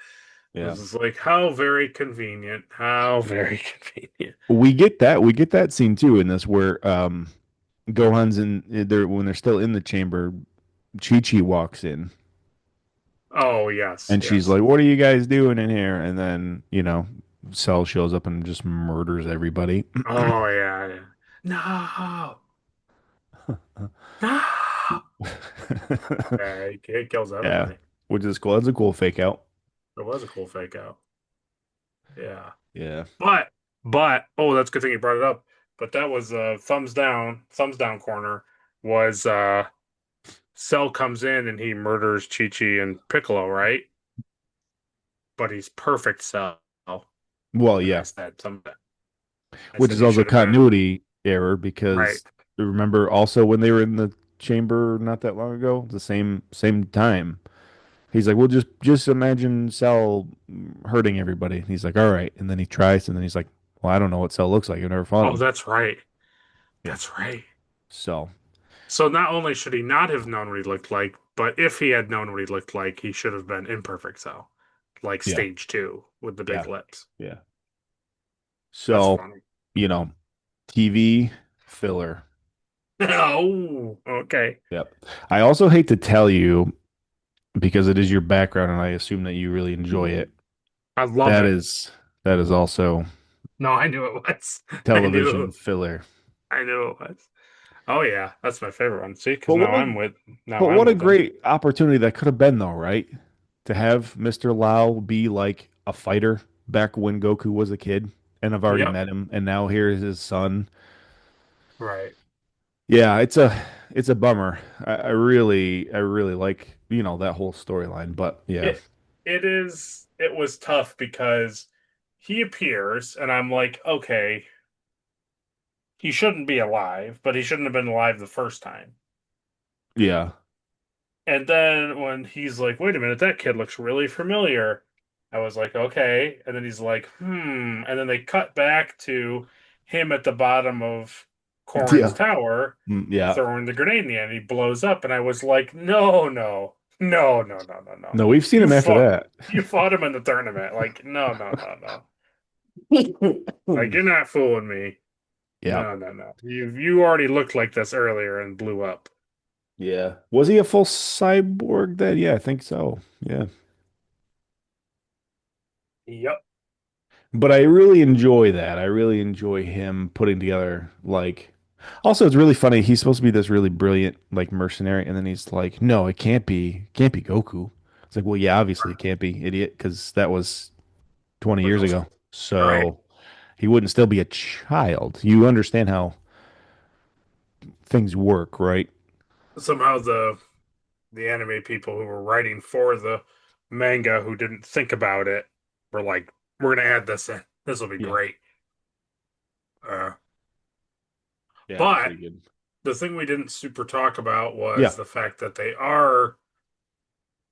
Yeah. was just like, how very convenient. How very convenient. We get that scene too in this where Gohan's in there when they're still in the chamber, Chi-Chi walks in Oh, yes, and she's yes. like, "What are you guys doing in here?" And then, Cell shows up and just murders everybody. Oh, yeah, yeah. No, no. Yeah, he kills Yeah, everybody. which is cool. That's a cool fake out. It was a cool fake out. Yeah. Yeah. But, oh, that's a good thing you brought it up. But that was thumbs down corner was Cell comes in and he murders Chi Chi and Piccolo, right? But he's perfect Cell. Well, And yeah, I which said is he also should have been continuity error right. because remember also when they were in the chamber not that long ago, the same time. He's like, "Well, just imagine Cell hurting everybody." And he's like, "All right." And then he tries, and then he's like, "Well, I don't know what Cell looks like. I've never fought Oh, him." that's right. Yeah. That's right. So, So not only should he not have known what he looked like, but if he had known what he looked like, he should have been imperfect Cell, like yeah, stage two with the big yeah, lips. yeah. That's So, funny. you know, TV filler. Oh, okay. Yep. I also hate to tell you because it is your background, and I assume that you really enjoy it. I love That it. is that is also No, I knew it was. I television knew. filler. I knew it was. Oh yeah, that's my favorite one. See, because But what a now but I'm what a with him. great opportunity that could have been though, right? To have Mr. Lau be like a fighter back when Goku was a kid, and I've already Yep. met him, and now here's his son. Right. Yeah, it's a bummer. I really like, that whole storyline, but yeah. It it is. It was tough because he appears, and I'm like, okay, he shouldn't be alive, but he shouldn't have been alive the first time. Yeah. And then when he's like, wait a minute, that kid looks really familiar. I was like, okay. And then he's like, hmm. And then they cut back to him at the bottom of Corrin's Yeah. tower Yeah. throwing the grenade in the end. He blows up. And I was like, no, no, no, no, no, no, no. No, we've seen You him after fought that. you fought him in the tournament. Like, no, no, no, no. Like you're not fooling me. Yeah. No, no, no. You already looked like this earlier and blew up. Yeah. Was he a full cyborg then? Yeah, I think so. Yeah. Yep. But I really enjoy that. I really enjoy him putting together like also it's really funny. He's supposed to be this really brilliant like mercenary and then he's like, "No, can't be Goku." It's like, "Well, yeah, obviously it can't be, idiot, because that was 20 years Pickles. ago." All right. So, he wouldn't still be a child. You understand how things work, right? Somehow the anime people who were writing for the manga who didn't think about it were like, we're gonna add this in. This will be Yeah. great. Uh, Yeah, but pretty good. the thing we didn't super talk about Yeah. was the fact that they are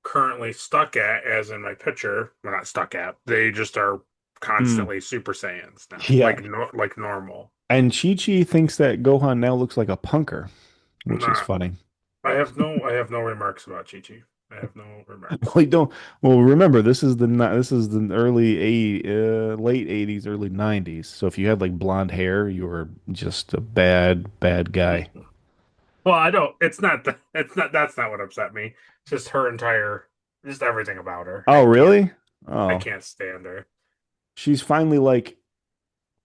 currently stuck at, as in my picture, well, not stuck at, they just are Mm. constantly Super Saiyans now, Yeah. like normal. And Chi-Chi thinks that Gohan now looks like a punker, which is Not, funny. I have no remarks about Chi Chi. I have no remarks. Well, you don't. Well, remember this is the late 80s, early 90s. So if you had like blonde hair, you were just a bad guy. Well, I don't. It's not. It's not. That's not what upset me. It's just her entire, just everything about her. Oh, really? I Oh, can't stand her. she's finally like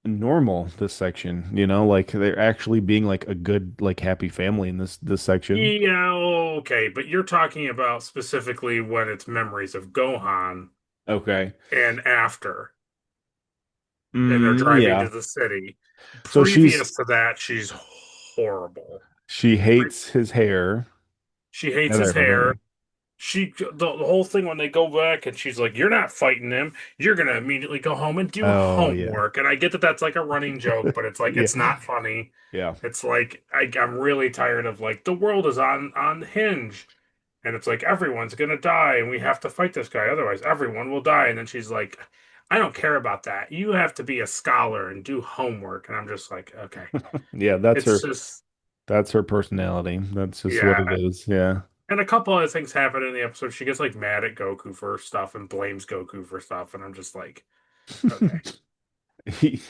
normal this section, like they're actually being like a good, like happy family in this section. Yeah, okay, but you're talking about specifically when it's memories of Gohan Okay. and after, and they're driving to Yeah. the city. So she's Previous to that, she's horrible. she Pre- hates his hair She hates and his hair. everything. the whole thing when they go back and she's like, "You're not fighting him. You're gonna immediately go home and do Oh yeah. homework." And I get that that's like a running joke, but it's like Yeah. it's not funny. Yeah. It's like I'm really tired of like the world is on hinge, and it's like everyone's gonna die, and we have to fight this guy, otherwise everyone will die. And then she's like, "I don't care about that. You have to be a scholar and do homework." And I'm just like, okay, Yeah, it's just that's her personality. That's just what yeah. it is. Yeah. And a couple other things happen in the episode. She gets like mad at Goku for stuff and blames Goku for stuff, and I'm just like, okay.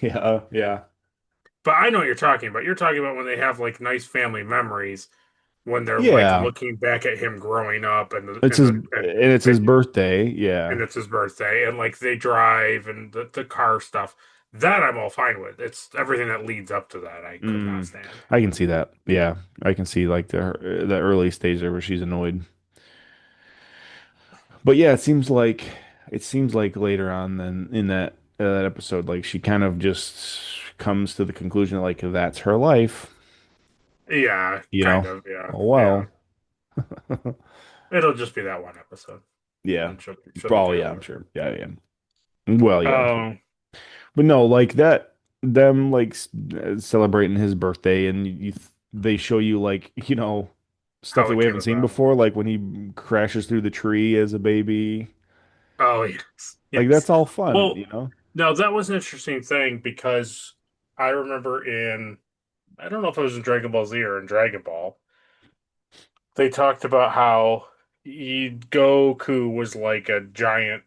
Yeah, yeah. But I know what you're talking about. You're talking about when they have like nice family memories when they're like Yeah. looking back at him growing up and It's his and it's his birthday. and Yeah. it's his birthday and like they drive and the car stuff. That I'm all fine with. It's everything that leads up to that I could not Mm, stand. I can see that. Yeah. I can see like the early stage there where she's annoyed. But yeah, it seems like later on then in that episode, like she kind of just comes to the conclusion that like that's her life, Yeah, you know. kind of. Yeah, Oh yeah. well. It'll just be that one episode, Yeah. and she'll be Probably, through yeah, I'm with sure. Yeah, yeah. Well, it. yeah. But no, like that them like celebrating his birthday and they show you like, stuff How that it we came haven't seen about. before, like when he crashes through the tree as a baby. Oh yes, Like yes. that's all fun, Well, you know? no, that was an interesting thing because I remember I don't know if it was in Dragon Ball Z or in Dragon Ball, they talked about how Goku was like a giant,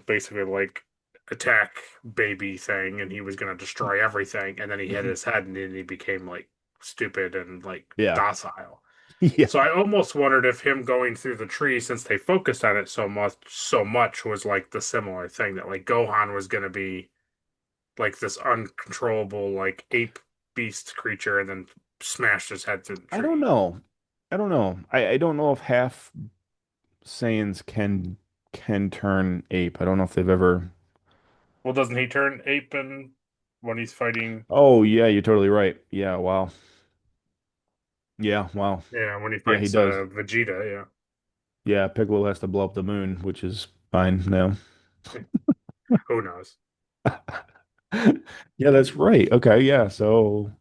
basically like attack baby thing, and he was going to destroy everything, and then he hit his head, and then he became like stupid and like Yeah. docile. Yeah. So I almost wondered if him going through the tree, since they focused on it so much, was like the similar thing that like Gohan was going to be like this uncontrollable like ape beast creature, and then smashed his head through the I don't tree. know. I don't know. I don't know if half Saiyans can turn ape. I don't know if they've ever. Well, doesn't he turn ape when he's fighting? Oh yeah, you're totally right. Yeah, wow. Yeah, wow. Yeah, when he Yeah, he fights does. Vegeta. Yeah, Piccolo has to blow up the moon, which is fine now. Yeah, who knows? Yeah, that's right. Okay, yeah. So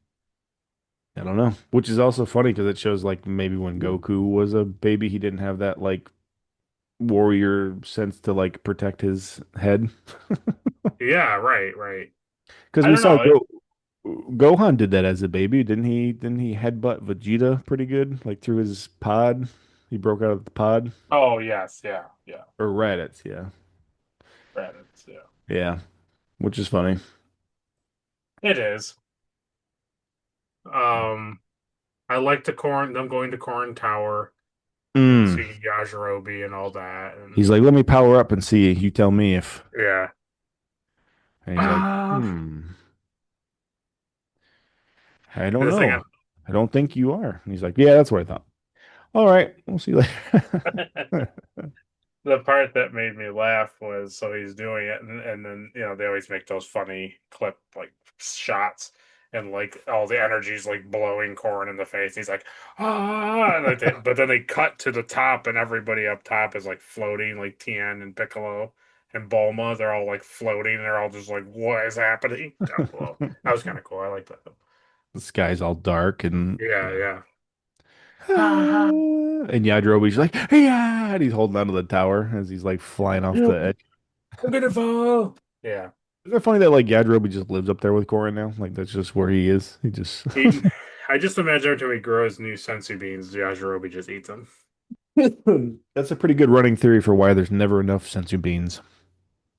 I don't know. Which is also funny because it shows like maybe when Goku was a baby, he didn't have that like warrior sense to like protect his head. Yeah, right, right. Because I we don't saw know. Gohan did that as a baby, didn't he? Didn't he headbutt Vegeta pretty good, like through his pod? He broke out of the pod Oh yes, yeah, yeah. or Raditz, yeah, Raditz, yeah. yeah, which is funny. It is. Um, I like them going to Corn Tower and Mm. seeing Yajirobe and all that, and He's like, let me power up and see. You tell me if. yeah. And he's like, Ah, I don't the thing. know. I don't think you are. And he's like, yeah, that's what I thought. All right, we'll see you later. The part that made me laugh was so he's doing it, and then they always make those funny clip like shots, and like all the energy's like blowing Corn in the face. He's like, ah, and but then they cut to the top, and everybody up top is like floating, like Tien and Piccolo and Bulma. They're all like floating. They're all just like, what is happening down below? That was kind of cool. I like that. The sky's all dark and Yeah, yeah. yeah. And Yajirobe's like, yeah, and he's holding onto the tower as he's like flying off the edge. I'm gonna fall. Yeah. Isn't it funny that like Yajirobe just lives up there with Korra now? Like that's just where he is. He just He, I just imagine every time he grows new sensu beans, Yajirobe just eats them. That's a pretty good running theory for why there's never enough sensu beans.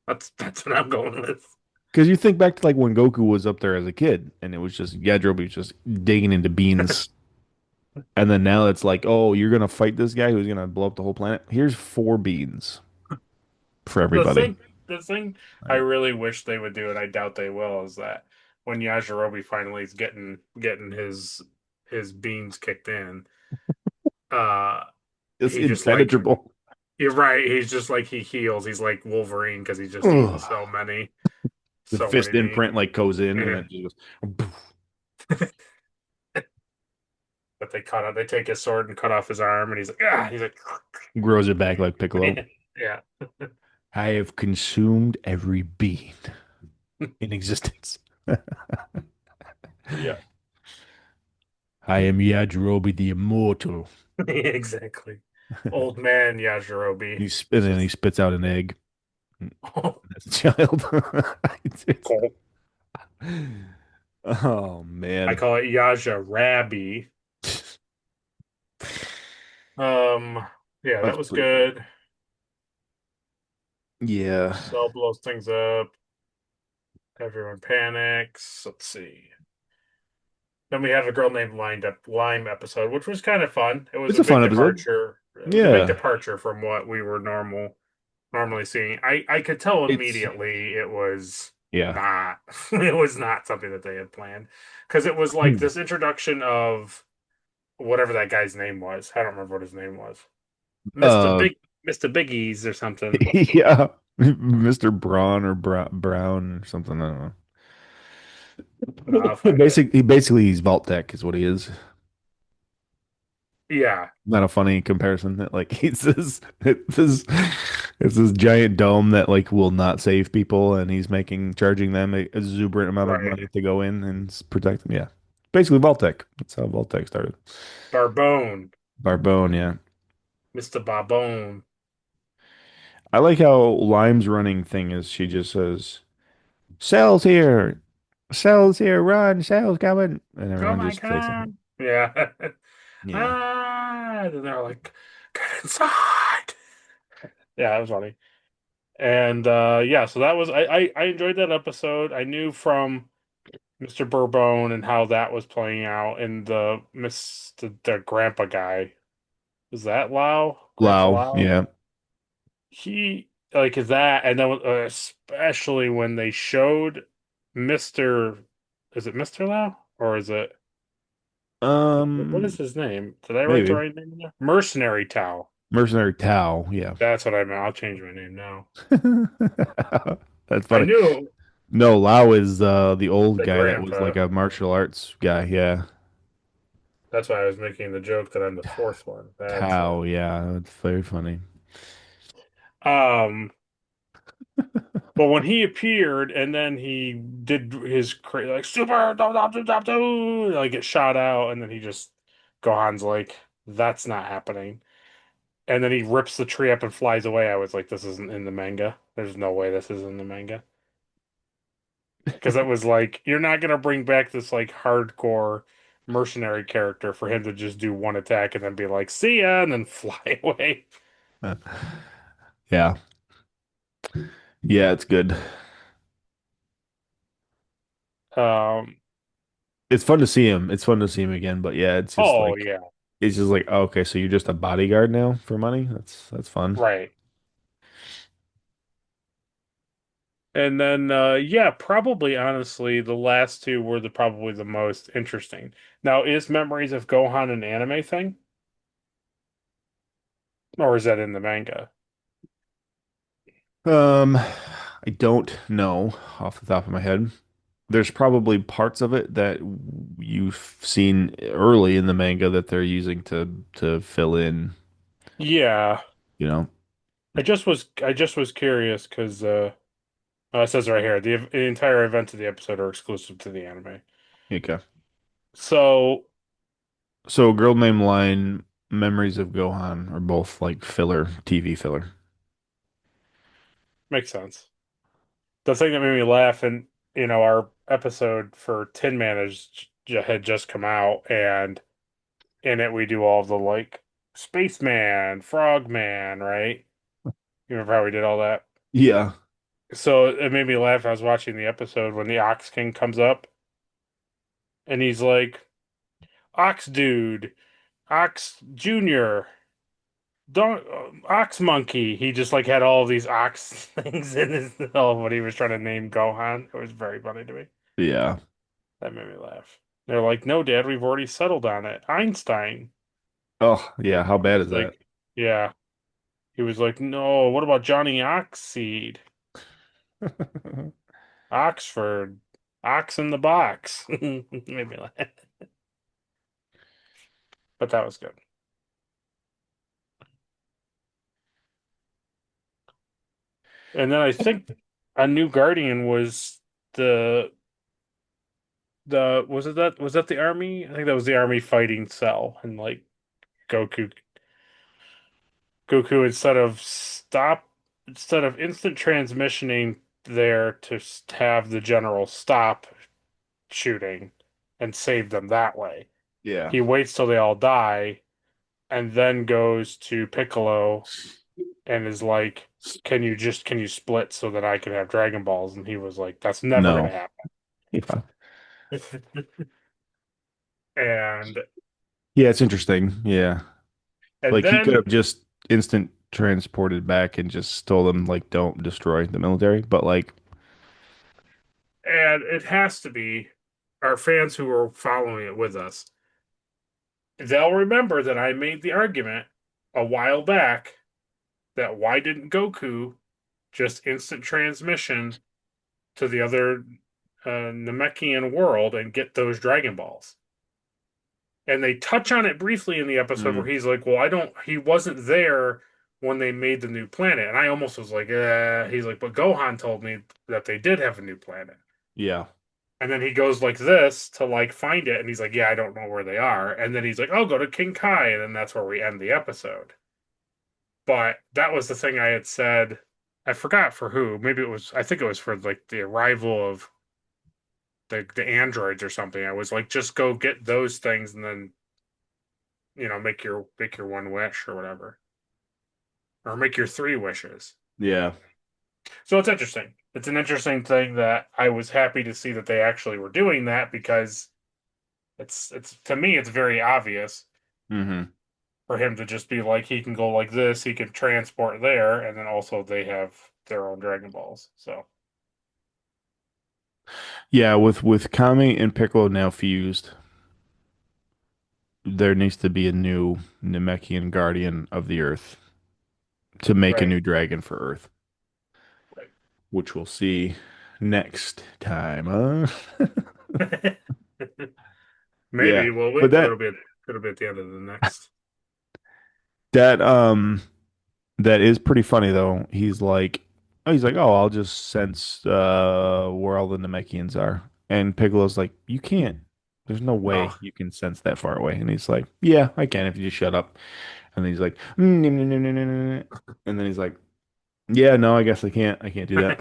That's what I'm going with. Because you think back to like when Goku was up there as a kid, and it was just Yajirobe was just digging into beans, and then now it's like, oh, you're gonna fight this guy who's gonna blow up the whole planet. Here's four beans for The everybody. thing, the thing I Like, really wish they would do, and I doubt they will, is that when Yajirobe finally is getting his beans kicked in, uh, it's he just like impenetrable. you're right. He's just like he heals. He's like Wolverine because he's just eaten Ugh. so many, The so fist many. imprint like goes in, and Yeah, it just goes. that's that they cut out. They take his sword and cut off his arm, and he's like, ah, he's like, Grows it back like Piccolo. yeah, I have consumed every being in existence. yeah, I am Yajirobe the Immortal. exactly. Old man Yajirobe. And It's then he just spits out an egg as a child. It's- cool. oh I man. call it Yaja Um, yeah, that That's was pretty funny. good. Yeah. Cell blows things up. Everyone panics. Let's see. Then we have a girl named Lime episode, which was kind of fun. It was It's a a fun big episode. departure. It was a big Yeah. departure from what we were normally seeing. I could tell It's immediately it was yeah. not it was not something that they had planned because it was like this introduction of whatever that guy's name was. I don't remember what his name was. Mr. Uh Mr. Biggies or something. yeah. Mr. Braun or Brown or something. I don't No, I'll know. find it. Basically he's Vault Tech is what he is. Yeah, Not a funny comparison that like it's this giant dome that like will not save people and he's making charging them a exuberant amount of right. money to go in and protect them. Yeah. Basically Vault-Tec. That's how Vault-Tec started. Barbone. Barbone, yeah. Mr. Barbone. I like how Lime's running thing is she just says, "Cells here. Cells here, run, cells coming." And Oh everyone my just takes them. God. Yeah. Yeah. Ah, and then they're like, get inside. Yeah, that was funny. And yeah, so that was I enjoyed that episode. I knew from Mr. Bourbon and how that was playing out and the grandpa guy. Is that Lau? Grandpa Lao, Lau? yeah. He like is that and then especially when they showed Mr. Is it Mr. Lau? Or is it what is Um, his name? Did I write the maybe. right name in there? Mercenary Tao. Mercenary Tao, yeah. That's what I meant. I'll change my name now. That's I funny. knew No, Lao is the old the guy that was grandpa. like a martial arts guy. Yeah. That's why I was making the joke that I'm the fourth one. That's why. Tao, yeah. That's very funny. Um, but when he appeared and then he did his like super like get shot out and then he just Gohan's like that's not happening. And then he rips the tree up and flies away. I was like, this isn't in the manga. There's no way this is in the manga. Because it was like, you're not gonna bring back this like hardcore mercenary character for him to just do one attack and then be like, see ya, and then fly away. Yeah. Yeah, it's good. Um, It's fun to see him. It's fun to see him again, but yeah, oh yeah, it's just like, oh, okay, so you're just a bodyguard now for money? That's fun. right. And then yeah, probably honestly, the last two were the probably the most interesting. Now, is Memories of Gohan an anime thing? Or is that in the manga? I don't know off the top of my head. There's probably parts of it that you've seen early in the manga that they're using to fill in, Yeah. you know. I just was curious because it says right here the entire events of the episode are exclusive to the anime. Okay. So So Girl Named Line, Memories of Gohan are both like filler, TV filler. makes sense. The thing that made me laugh, and our episode for Tin Man had just come out, and in it we do all the like Spaceman, Frogman, right? You remember how we did all that? Yeah. So it made me laugh. I was watching the episode when the Ox King comes up, and he's like, "Ox Dude, Ox Junior." Don't Ox Monkey. He just like had all these ox things in his when he was trying to name Gohan. It was very funny to me. Yeah. That made me laugh. They're like, "No, Dad, we've already settled on it. Einstein." Oh, yeah. How bad He's is that? like, "Yeah." He was like, "No, what about Johnny Oxseed? Oxford, Ox in the box." Made me laugh. but that was good. And then I think a new Guardian was the was that the army? I think that was the army fighting Cell and like Goku Goku instead of instant transmissioning there to have the general stop shooting and save them that way. Yeah. He waits till they all die and then goes to Piccolo and is like, can you split so that I can have Dragon Balls?" And he was like, "That's never gonna No. happen." Yeah. And Yeah, it's interesting. Yeah. and Like he could then have just instant transported back and just told them like don't destroy the military, but like and it has to be our fans who are following it with us. They'll remember that I made the argument a while back that why didn't Goku just instant transmission to the other Namekian world and get those Dragon Balls? And they touch on it briefly in the episode where mm, he's like, "Well, I don't. He wasn't there when they made the new planet." And I almost was like, He's like, "But Gohan told me that they did have a new planet." yeah. And then he goes like this to like find it, and he's like, "Yeah, I don't know where they are." And then he's like, "I'll go to King Kai," and then that's where we end the episode. But that was the thing I had said. I forgot for who. Maybe it was. I think it was for like the arrival of the androids or something. I was like, just go get those things, and then make your one wish or whatever, or make your three wishes. Yeah. So it's interesting. It's an interesting thing that I was happy to see that they actually were doing that because it's to me it's very obvious Hmm. for him to just be like he can go like this, he can transport there, and then also they have their own Dragon Balls. So Yeah, with Kami and Piccolo now fused, there needs to be a new Namekian guardian of the Earth to make a right, new dragon for Earth, which we'll see next time. right. Yeah. Maybe. Well, But wait. It'll be at the end of the next. that that is pretty funny though. He's like, oh, I'll just sense where all the Namekians are. And Piccolo's like, you can't. There's no way Oh, you can sense that far away. And he's like, yeah, I can if you just shut up. And then he's like, "Mm, mm, mm, mm, mm, mm." And then he's like, yeah, no, I guess I can't. I can't do yeah, that.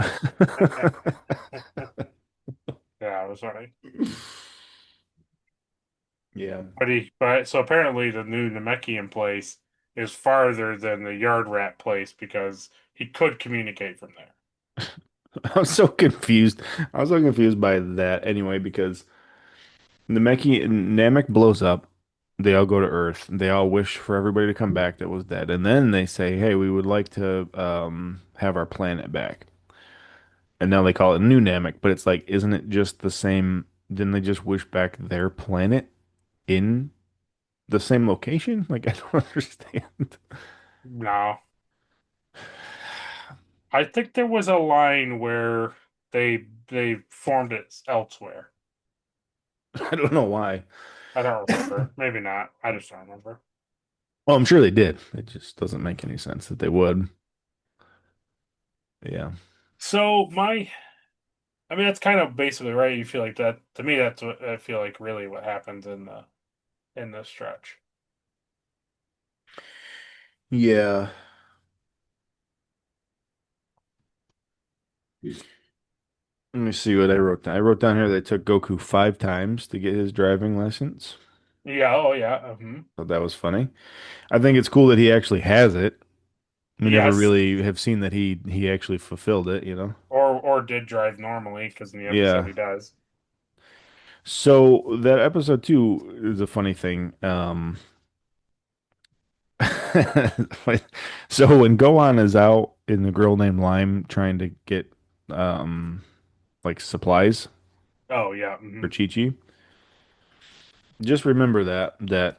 it was funny. Yeah. But so apparently the new Namekian place is farther than the Yard Rat place because he could communicate from there. I'm so confused. I was so confused by that anyway because Namek blows up. They all go to Earth. They all wish for everybody to come back that was dead. And then they say, "Hey, we would like to have our planet back." And now they call it New Namek, but it's like, isn't it just the same? Didn't they just wish back their planet in the same location? Like, I don't understand. No, I think there was a line where they formed it elsewhere. I don't know why. I don't remember. Maybe not. I just don't remember. Well, I'm sure they did. It just doesn't make any sense that they would. Yeah. So I mean, that's kind of basically right. You feel like that. To me, that's what I feel like really what happens in this stretch. Yeah. Let me see what I wrote down. I wrote down here they took Goku 5 times to get his driving license. Yeah. Oh, yeah. Thought that was funny. I think it's cool that he actually has it. We never Yes. really have seen that he actually fulfilled it, you know? Or did drive normally because in the episode Yeah. he does. So that episode two is a funny thing. So when Gohan is out in the girl named Lime trying to get um like supplies Oh yeah. for Chi-Chi, just remember that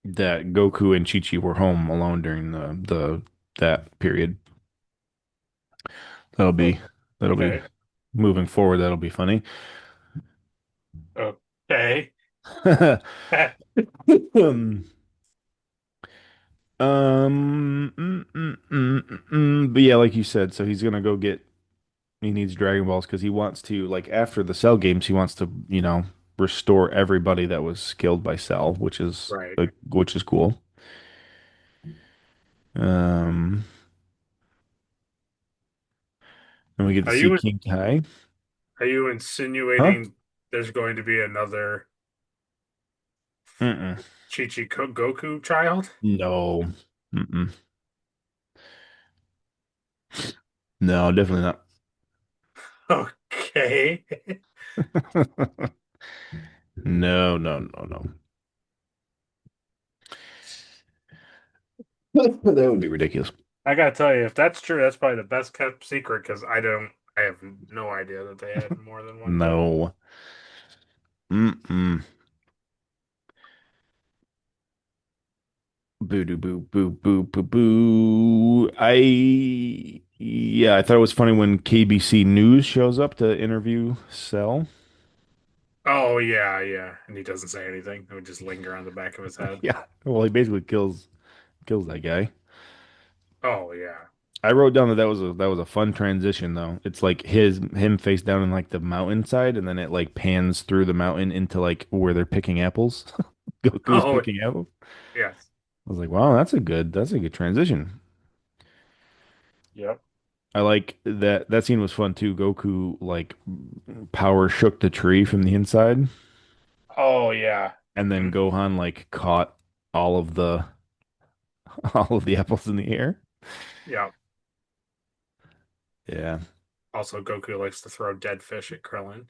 Goku and Chi-Chi were home alone during the that period. That'll be that'll be Okay. moving forward. That'll be funny. Okay. Um, but yeah, like you said, so he's gonna go get. He needs Dragon Balls because he wants to, like, after the Cell games, he wants to, restore everybody that was killed by Cell, Right. which is cool. Um, and we get to Are see you King Kai. are you Huh? insinuating there's going to be another Mm-mm. Goku child? No. Mm-mm. No, definitely not. Okay. No, no, no, no. That would be ridiculous. I gotta tell you, if that's true, that's probably the best kept secret because I have no idea that they had more than one kid. No. Mm-mm. Boo doo boo boo boo boo boo. Yeah, I thought it was funny when KBC News shows up to interview Cell. Oh yeah, yeah, and he doesn't say anything. It would just linger on the back of his head. Yeah. Well, he basically kills that guy. Oh yeah. I wrote down that was a fun transition though. It's like him face down in like the mountainside, and then it like pans through the mountain into like where they're picking apples. Goku's Oh picking apples. yes. I was like, wow, that's a good transition. Yep. I like that scene was fun too. Goku like power shook the tree from the inside, Oh yeah. and then Hmm. Gohan like caught all of the all of the apples in the air. Yep. Yeah. Also, Goku likes to throw dead fish at Krillin.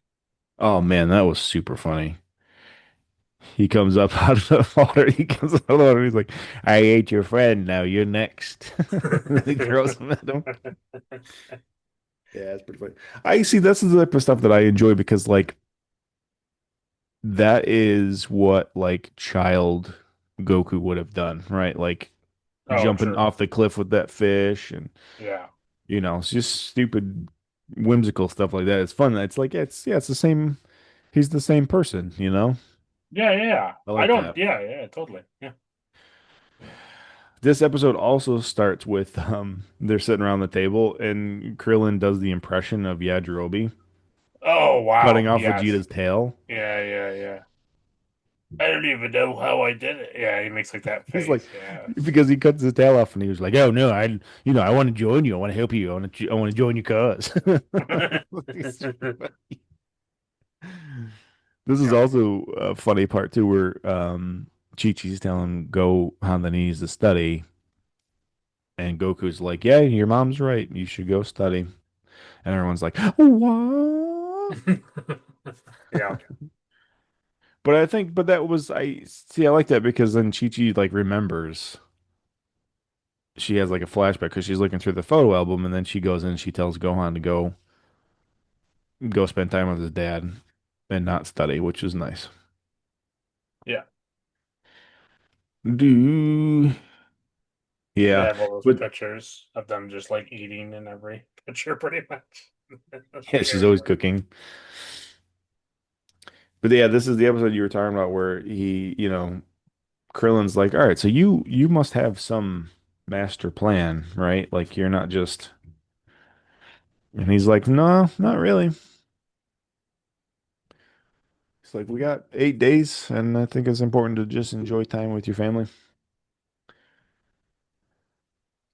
Oh man, that was super funny. He comes up out of the water. He comes out of the water. He's like, "I ate your friend. Now you're next." He throws him at him. Yeah, it's pretty funny. I see. This is the type of stuff that I enjoy because, like, that is what like child Goku would have done, right? Like Oh, jumping true. off the cliff with that fish, and Yeah. it's just stupid, whimsical stuff like that. It's fun. It's like it's the same. He's the same person. Yeah, yeah. Yeah. I I like don't. that. Yeah, yeah, totally. Yeah. This episode also starts with they're sitting around the table and Krillin does the impression of Yajirobe Oh, cutting wow. off Yes. Vegeta's tail. Yeah, yeah, yeah. I don't even know how I did it. Yeah, he makes like that He's like face. Yeah. because he cuts his tail off and he was like, "Oh no, I want to join you. I want to help you. I want to join your cause." This is Yeah. also a funny part too, where Chi-Chi's telling Gohan that he needs to study, and Goku's like, "Yeah, your mom's right. You should go study." And everyone's like, "What?" Yeah. But that was I see. I like that because then Chi Chi like remembers she has like a flashback because she's looking through the photo album, and then she goes in and she tells Gohan to go spend time with his dad and not study, which is nice. Yeah. Do And they yeah, have all those but pictures of them just like eating in every picture, pretty much. yeah, she's always Character. cooking. But yeah, this is the episode you were talking about where Krillin's like, all right, so you must have some master plan, right? Like you're not just, and he's like, no, not really. It's like we got 8 days, and I think it's important to just enjoy time with your family.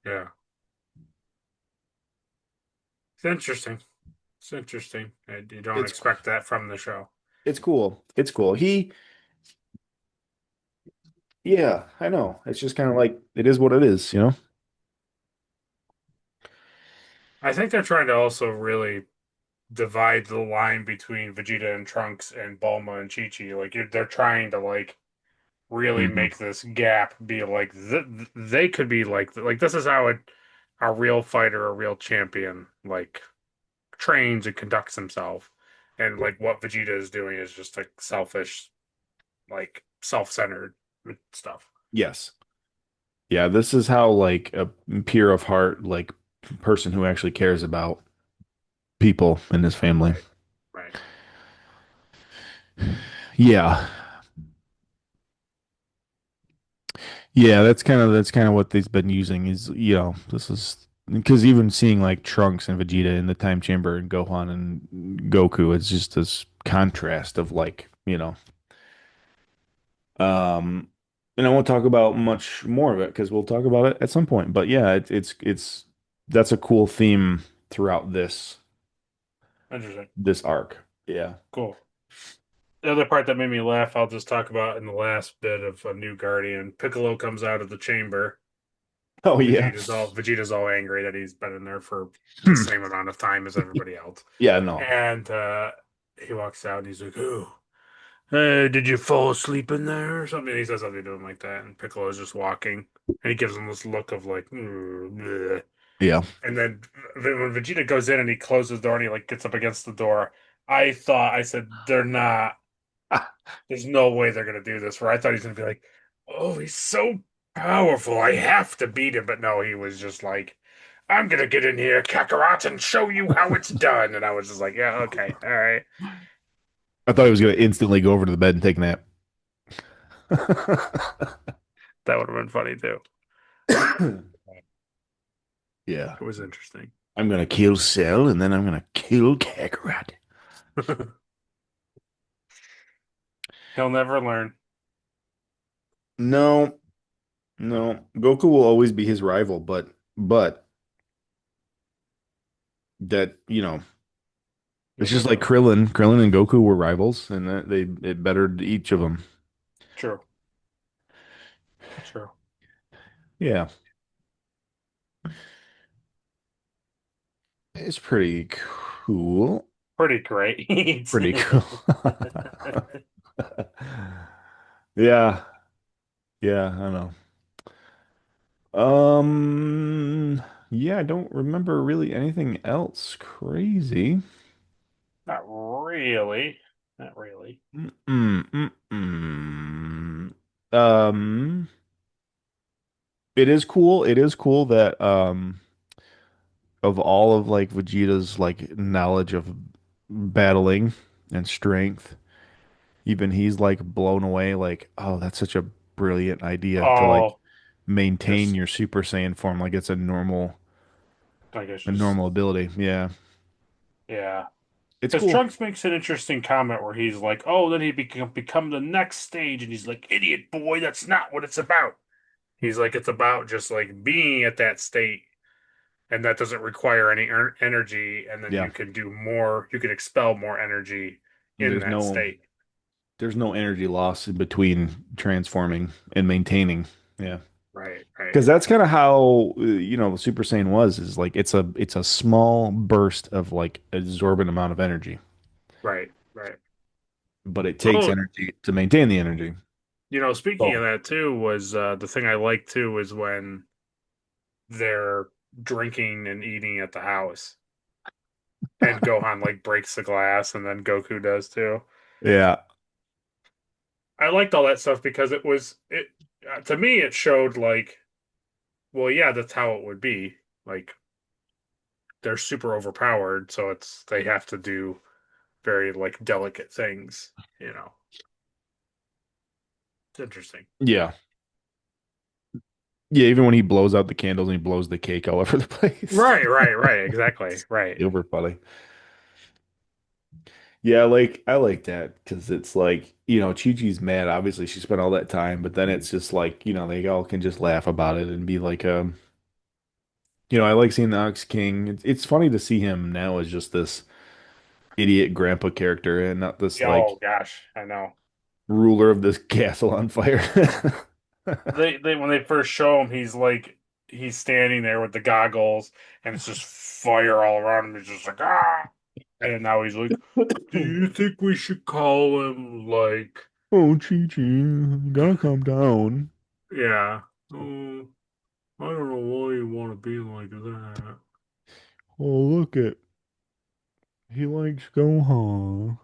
Yeah. It's interesting. It's interesting. You don't It's expect that from the show. it's cool. It's cool. Yeah, I know. It's just kind of like it is what it is. I think they're trying to also really divide the line between Vegeta and Trunks and Bulma and Chi-Chi. Like they're trying to like really Hmm. make this gap be like they could be like this is how a real fighter, a real champion like trains and conducts himself. And like what Vegeta is doing is just like selfish, like self-centered stuff. Yes. Yeah, this is how like a pure of heart like person who actually cares about people in his family. Right. Right. Yeah. Yeah, that's kind of what they've been using is, you know, this is because even seeing like Trunks and Vegeta in the time chamber and Gohan and Goku, it's just this contrast of like, you know, um, and I won't talk about much more of it because we'll talk about it at some point. But yeah, it's that's a cool theme throughout Interesting. this arc. Yeah. Cool. The other part that made me laugh, I'll just talk about in the last bit of a New Guardian. Piccolo comes out of the chamber. Oh yeah. Vegeta's all angry that he's been in there for the Hmm. same amount of time as everybody else. Yeah, no. And he walks out and he's like, "Oh, did you fall asleep in there or something?" He says something to him like that, and Piccolo's just walking, and he gives him this look of like, bleh. Yeah. And then when Vegeta goes in and he closes the door and he like gets up against the door, I said, they're not. There's no way they're gonna do this. Where I thought he's gonna be like, "Oh, he's so powerful, I have to beat him." But no, he was just like, "I'm gonna get in here, Kakarot, and show you how it's done." And I was just like, "Yeah, okay, all right." I thought he was gonna instantly go over to the bed and take a nap. That would have been funny too. Yeah. It was interesting. I'm gonna kill Cell and then I'm gonna kill Kakarot. He'll never learn. No, no. Goku will always be his rival, but that, you know, You'll it's just never like learn. Krillin. Krillin and Goku were rivals, and that they it bettered each of them. True. True. Yeah, it's pretty cool. Pretty great. Pretty cool. Yeah, yeah, I know. Yeah, I don't remember really anything else crazy. Not really. Not really. Mm-mm. Um, it is cool. It is cool that of all of like Vegeta's like knowledge of battling and strength, even he's like blown away like, oh, that's such a brilliant idea to like Oh, maintain just your Super Saiyan form like it's I guess a just normal ability. Yeah. yeah. It's Because cool. Trunks makes an interesting comment where he's like, "Oh, then he become the next stage," and he's like, "Idiot boy, that's not what it's about." He's like, "It's about just like being at that state, and that doesn't require any energy, and then Yeah. you can do more. You can expel more energy in There's that no state." there's no energy loss in between transforming and maintaining. Yeah. Right, right, Because that's kind of how you know the Super Saiyan was is like it's a small burst of like absorbent amount of energy, right, right. but it takes Oh, energy to maintain the energy. speaking of Oh, that too, was the thing I liked too was when they're drinking and eating at the house. And Gohan like breaks the glass, and then Goku does too. yeah, I liked all that stuff because it to me it showed like, well, yeah, that's how it would be. Like they're super overpowered, so it's they have to do very like delicate things. It's interesting. yeah, yeah. Even when he blows out the candles and he blows the cake all over the place, Right, right, right. Exactly. Right. super funny. Yeah, like I like that because it's like you know Chi-Chi's mad. Obviously, she spent all that time, but then it's just like you know they all can just laugh about it and be like, you know, I like seeing the Ox King. It's funny to see him now as just this idiot grandpa character and not this Yeah, like oh gosh, I know. ruler of this castle on fire. They when they first show him, he's standing there with the goggles, and it's just fire all around him. He's just like ah, and now he's like, "Do you think we should call him like, Oh, Chi-Chi, you gotta calm down. yeah, oh, I don't know why you want to be like that." Oh, look it. He likes Gohan.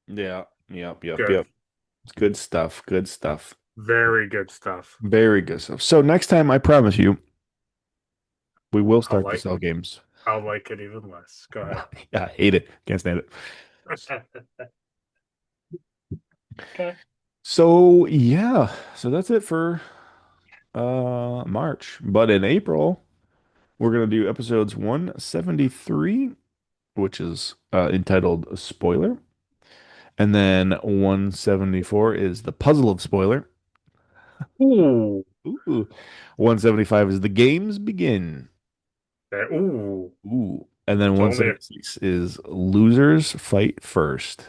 Yeah, Good, yep. It's good stuff. Good stuff. very good stuff. Very good stuff. So next time, I promise you, we will I'll start the like cell games. I'll like it even less. Go Yeah, I hate it. Can't stand it. ahead. Okay. So yeah, so that's it for March. But in April, we're gonna do episodes 173, which is entitled Spoiler. And then 174 is the puzzle of spoiler. Ooh. Ooh. 175 is the games begin. Ooh. Ooh. And then So only 176 is losers fight first.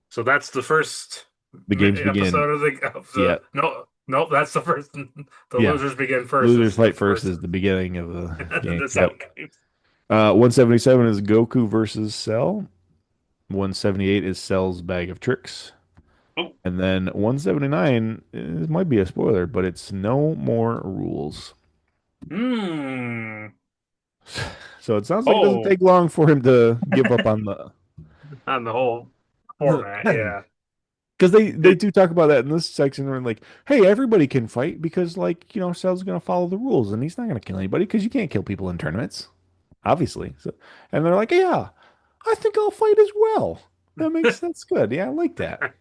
so that's the first The games begin. episode of Yeah. the no no that's the first the Yeah. losers begin first Losers is the fight first first is the beginning of the game. the Yep. Cell games. 177 is Goku versus Cell. 178 is Cell's bag of tricks. Oh. And then 179, it might be a spoiler, but it's no more rules. Hmm. So it sounds like it doesn't Oh, take long for him to give up on on the whole the format, yeah. because they It do talk about that in this section. Where like, hey, everybody can fight because like Cell's gonna follow the rules and he's not gonna kill anybody because you can't kill people in tournaments, obviously. So and they're like, yeah, I think I'll fight as well. That's good. Yeah, I like that. of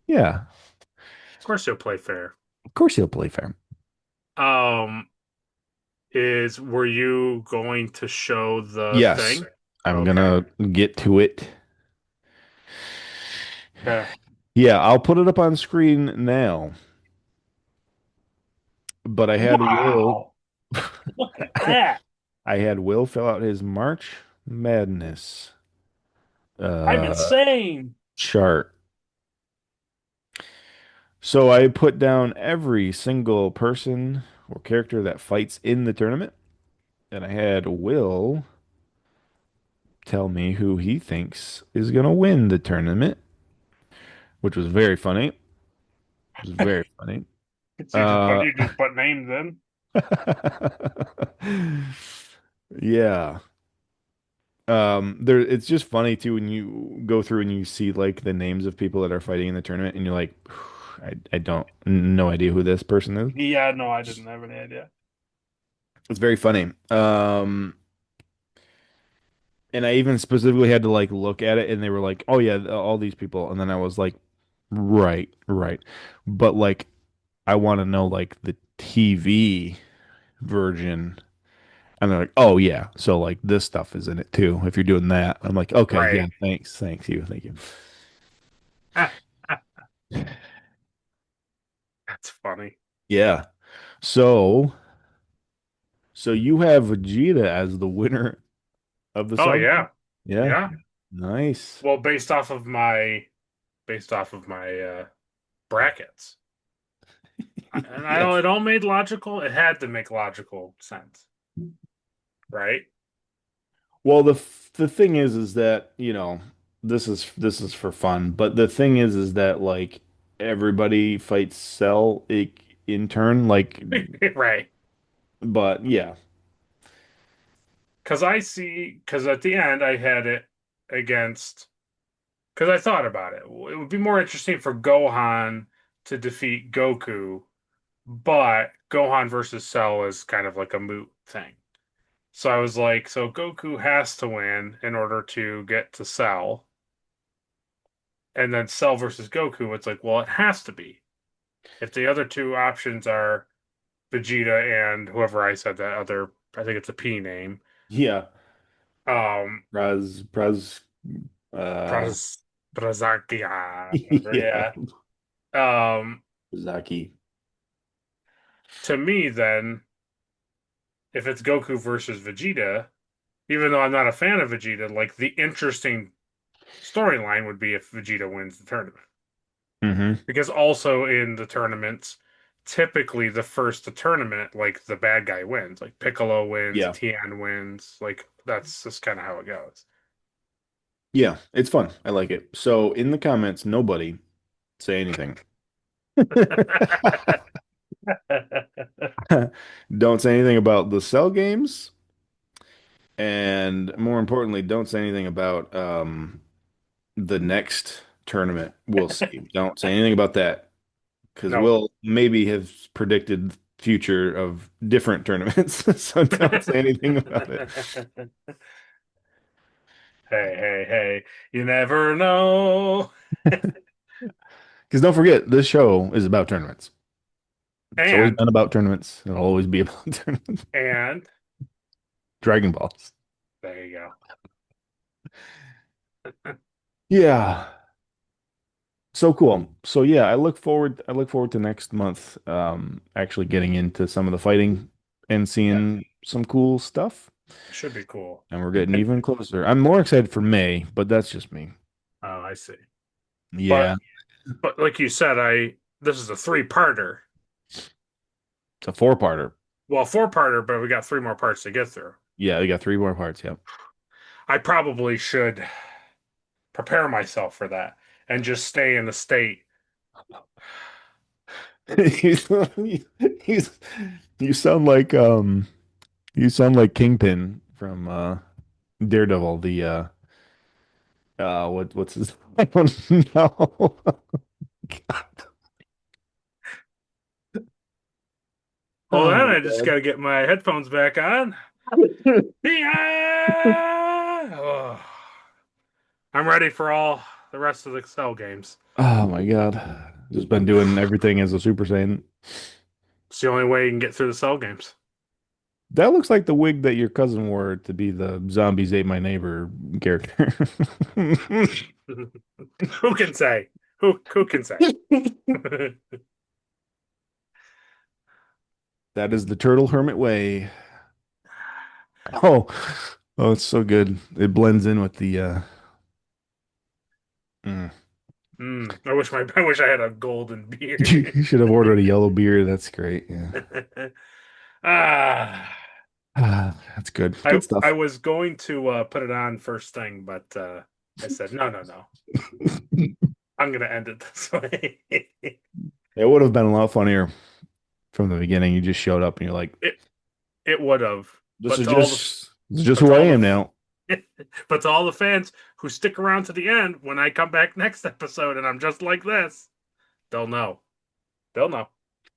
Yeah, course you'll play fair. of course he'll play fair. Um, is were you going to show the Yes, thing? I'm Okay. gonna get to it. Okay. Yeah, I'll put it up on screen now. But I had Will. Wow. Look at that. I had Will fill out his March Madness I'm uh insane. chart. So I put down every single person or character that fights in the tournament, and I had Will tell me who he thinks is gonna win the tournament, which was very funny. It was very funny. It's Uh, you just put names in. yeah. There it's just funny too when you go through and you see like the names of people that are fighting in the tournament and you're like, I don't no idea who this person is. Yeah, no, I didn't have any idea. It's very funny. And I even specifically had to like look at it and they were like, "Oh yeah, all these people." And then I was like, "Right, right." But like I want to know like the TV version. And they're like, "Oh yeah, so like this stuff is in it too if you're doing that." I'm like, "Okay, yeah, Right. thanks. Thank you. Thank you." That's funny. Yeah. So, so you have Vegeta as the winner of the Oh Cell game? yeah. Yeah. Yeah. Nice. Well, based off of my brackets. And I Yes. it all made logical. It had to make logical sense, right? Well, the thing is that, this is for fun, but the thing is that like everybody fights Cell in turn, like, Right. but yeah. Because at the end I had it against, because I thought about it. It would be more interesting for Gohan to defeat Goku, but Gohan versus Cell is kind of like a moot thing. So I was like, so Goku has to win in order to get to Cell, and then Cell versus Goku, it's like, well, it has to be. If the other two options are Vegeta and whoever I said that other, I think it's a P name, Yeah. um, Praz, uh, Brazakia, whatever, yeah. yeah. Um, Zaki. to me, then, if it's Goku versus Vegeta, even though I'm not a fan of Vegeta, like the interesting storyline would be if Vegeta wins the tournament. Hmm. Because also in the tournaments, typically the first tournament, like the bad guy wins. Like Piccolo wins, Yeah. Tien wins. Like that's just kind of how it goes. Yeah, it's fun. I like it. So in the comments, nobody say anything. Don't say anything about the Cell games, and more importantly, don't say anything about the next tournament. We'll see. Don't say anything about that because No. we'll maybe have predicted future of different tournaments. So don't say anything about it. Hey, hey, hey. You never know. don't forget, this show is about tournaments. It's always And been about tournaments. It'll always be about tournaments. and Dragon Balls. there you go. Yeah. So cool. So yeah, I look forward to next month actually getting into some of the fighting and Yeah, seeing some cool stuff. should be cool. And we're getting even closer. I'm more excited for May, but that's just me. Oh, I see. Yeah, But like you said, I this is a three-parter. it's a four-parter. Well, four-parter, but we got three more parts to get through. Yeah, we got three more parts. Yep. I probably should prepare myself for that and just stay in the state. He's, he's, you sound like Kingpin from Daredevil, the what's his I don't know. Hold Oh on, my I just got to get my headphones back on. God. Yeah! Oh, I'm ready for all the rest of the Excel games. Oh my God. Just been doing everything as a Super Saiyan. It's the only way you can get through the Cell games. That looks like the wig that your cousin wore to be the Zombies Ate My Neighbor character. Who can say? Who can say? That is the Turtle Hermit way. Oh, oh, it's so good. It blends in with the mm. I wish I had a golden beard. You should have ordered a yellow beer. That's great. Yeah. ah, Ah, that's good. I Good stuff. I was going to put it on first thing, but I said no, no, no. I'm gonna end it this way. It would have been a lot funnier from the beginning. You just showed up and you're like, it it would have, this but is to all the who to I all am now. but to all the fans who stick around to the end, when I come back next episode and I'm just like this, they'll know. They'll know.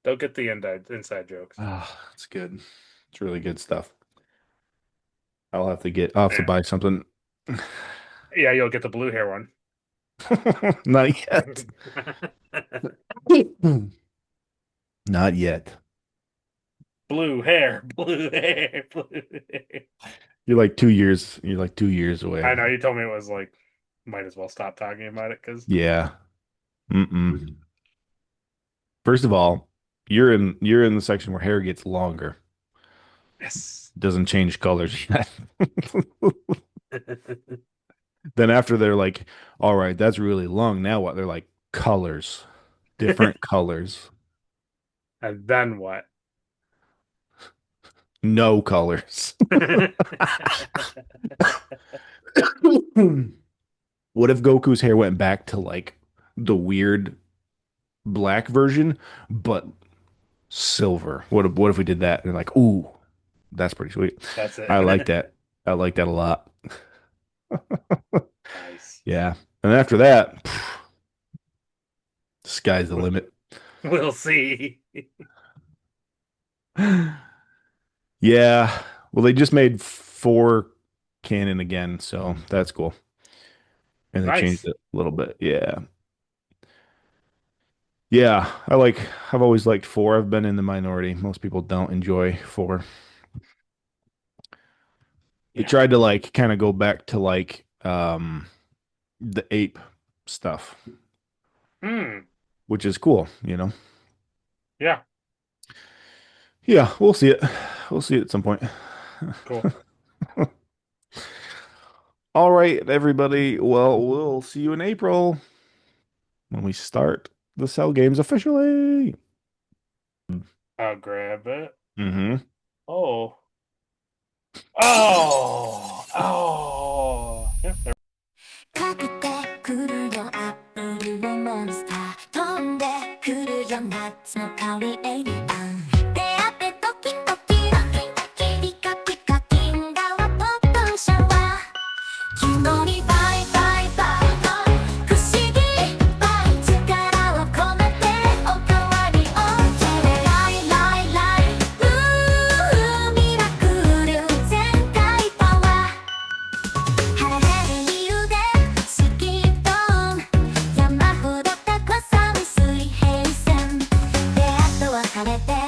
They'll get the inside jokes. Ah, it's good. It's really good stuff. I'll have to Yeah, buy something. yeah, you'll get the blue hair one. Not yet. Not yet. Blue hair, blue hair, blue hair. You're like 2 years away. I know you told me it was like, might as well stop talking about it because Yeah. Mm-mm. First of all, you're in the section where hair gets longer. yes. Doesn't change colors yet. Then after they're like, all right, that's really long. Now what? They're like colors, different colors, And then what? no colors. What if Goku's hair went back to like the weird black version, but silver? What if we did that? And they're like, ooh, that's pretty sweet. That's I like it. that. I like that a lot. Nice. Yeah. And after that, the sky's the limit. We'll see. Yeah. Well, they just made four canon again, so that's cool. And they changed Nice. it a little bit. Yeah. Yeah. I've always liked four. I've been in the minority. Most people don't enjoy four. They Yeah. tried to like kind of go back to like the ape stuff, Hmm. which is cool. Yeah. Yeah, we'll see it. We'll see it at some point. Cool. All right, everybody. Well, we'll see you in April when we start the Cell games officially. I'll grab it. Mm-hmm. Oh. Oh. Oh. Yep. かけてくるよアップルのモンスター飛んでくるよナッツの香りエイリアン出会ってドキドキピカピカ銀河はポットシャワー肝にバイバイバイ不思議いっぱい力を込めておかわり OK ライライライミラクル全開パワー晴れる理由でスキードーン山ほど高さ見せれて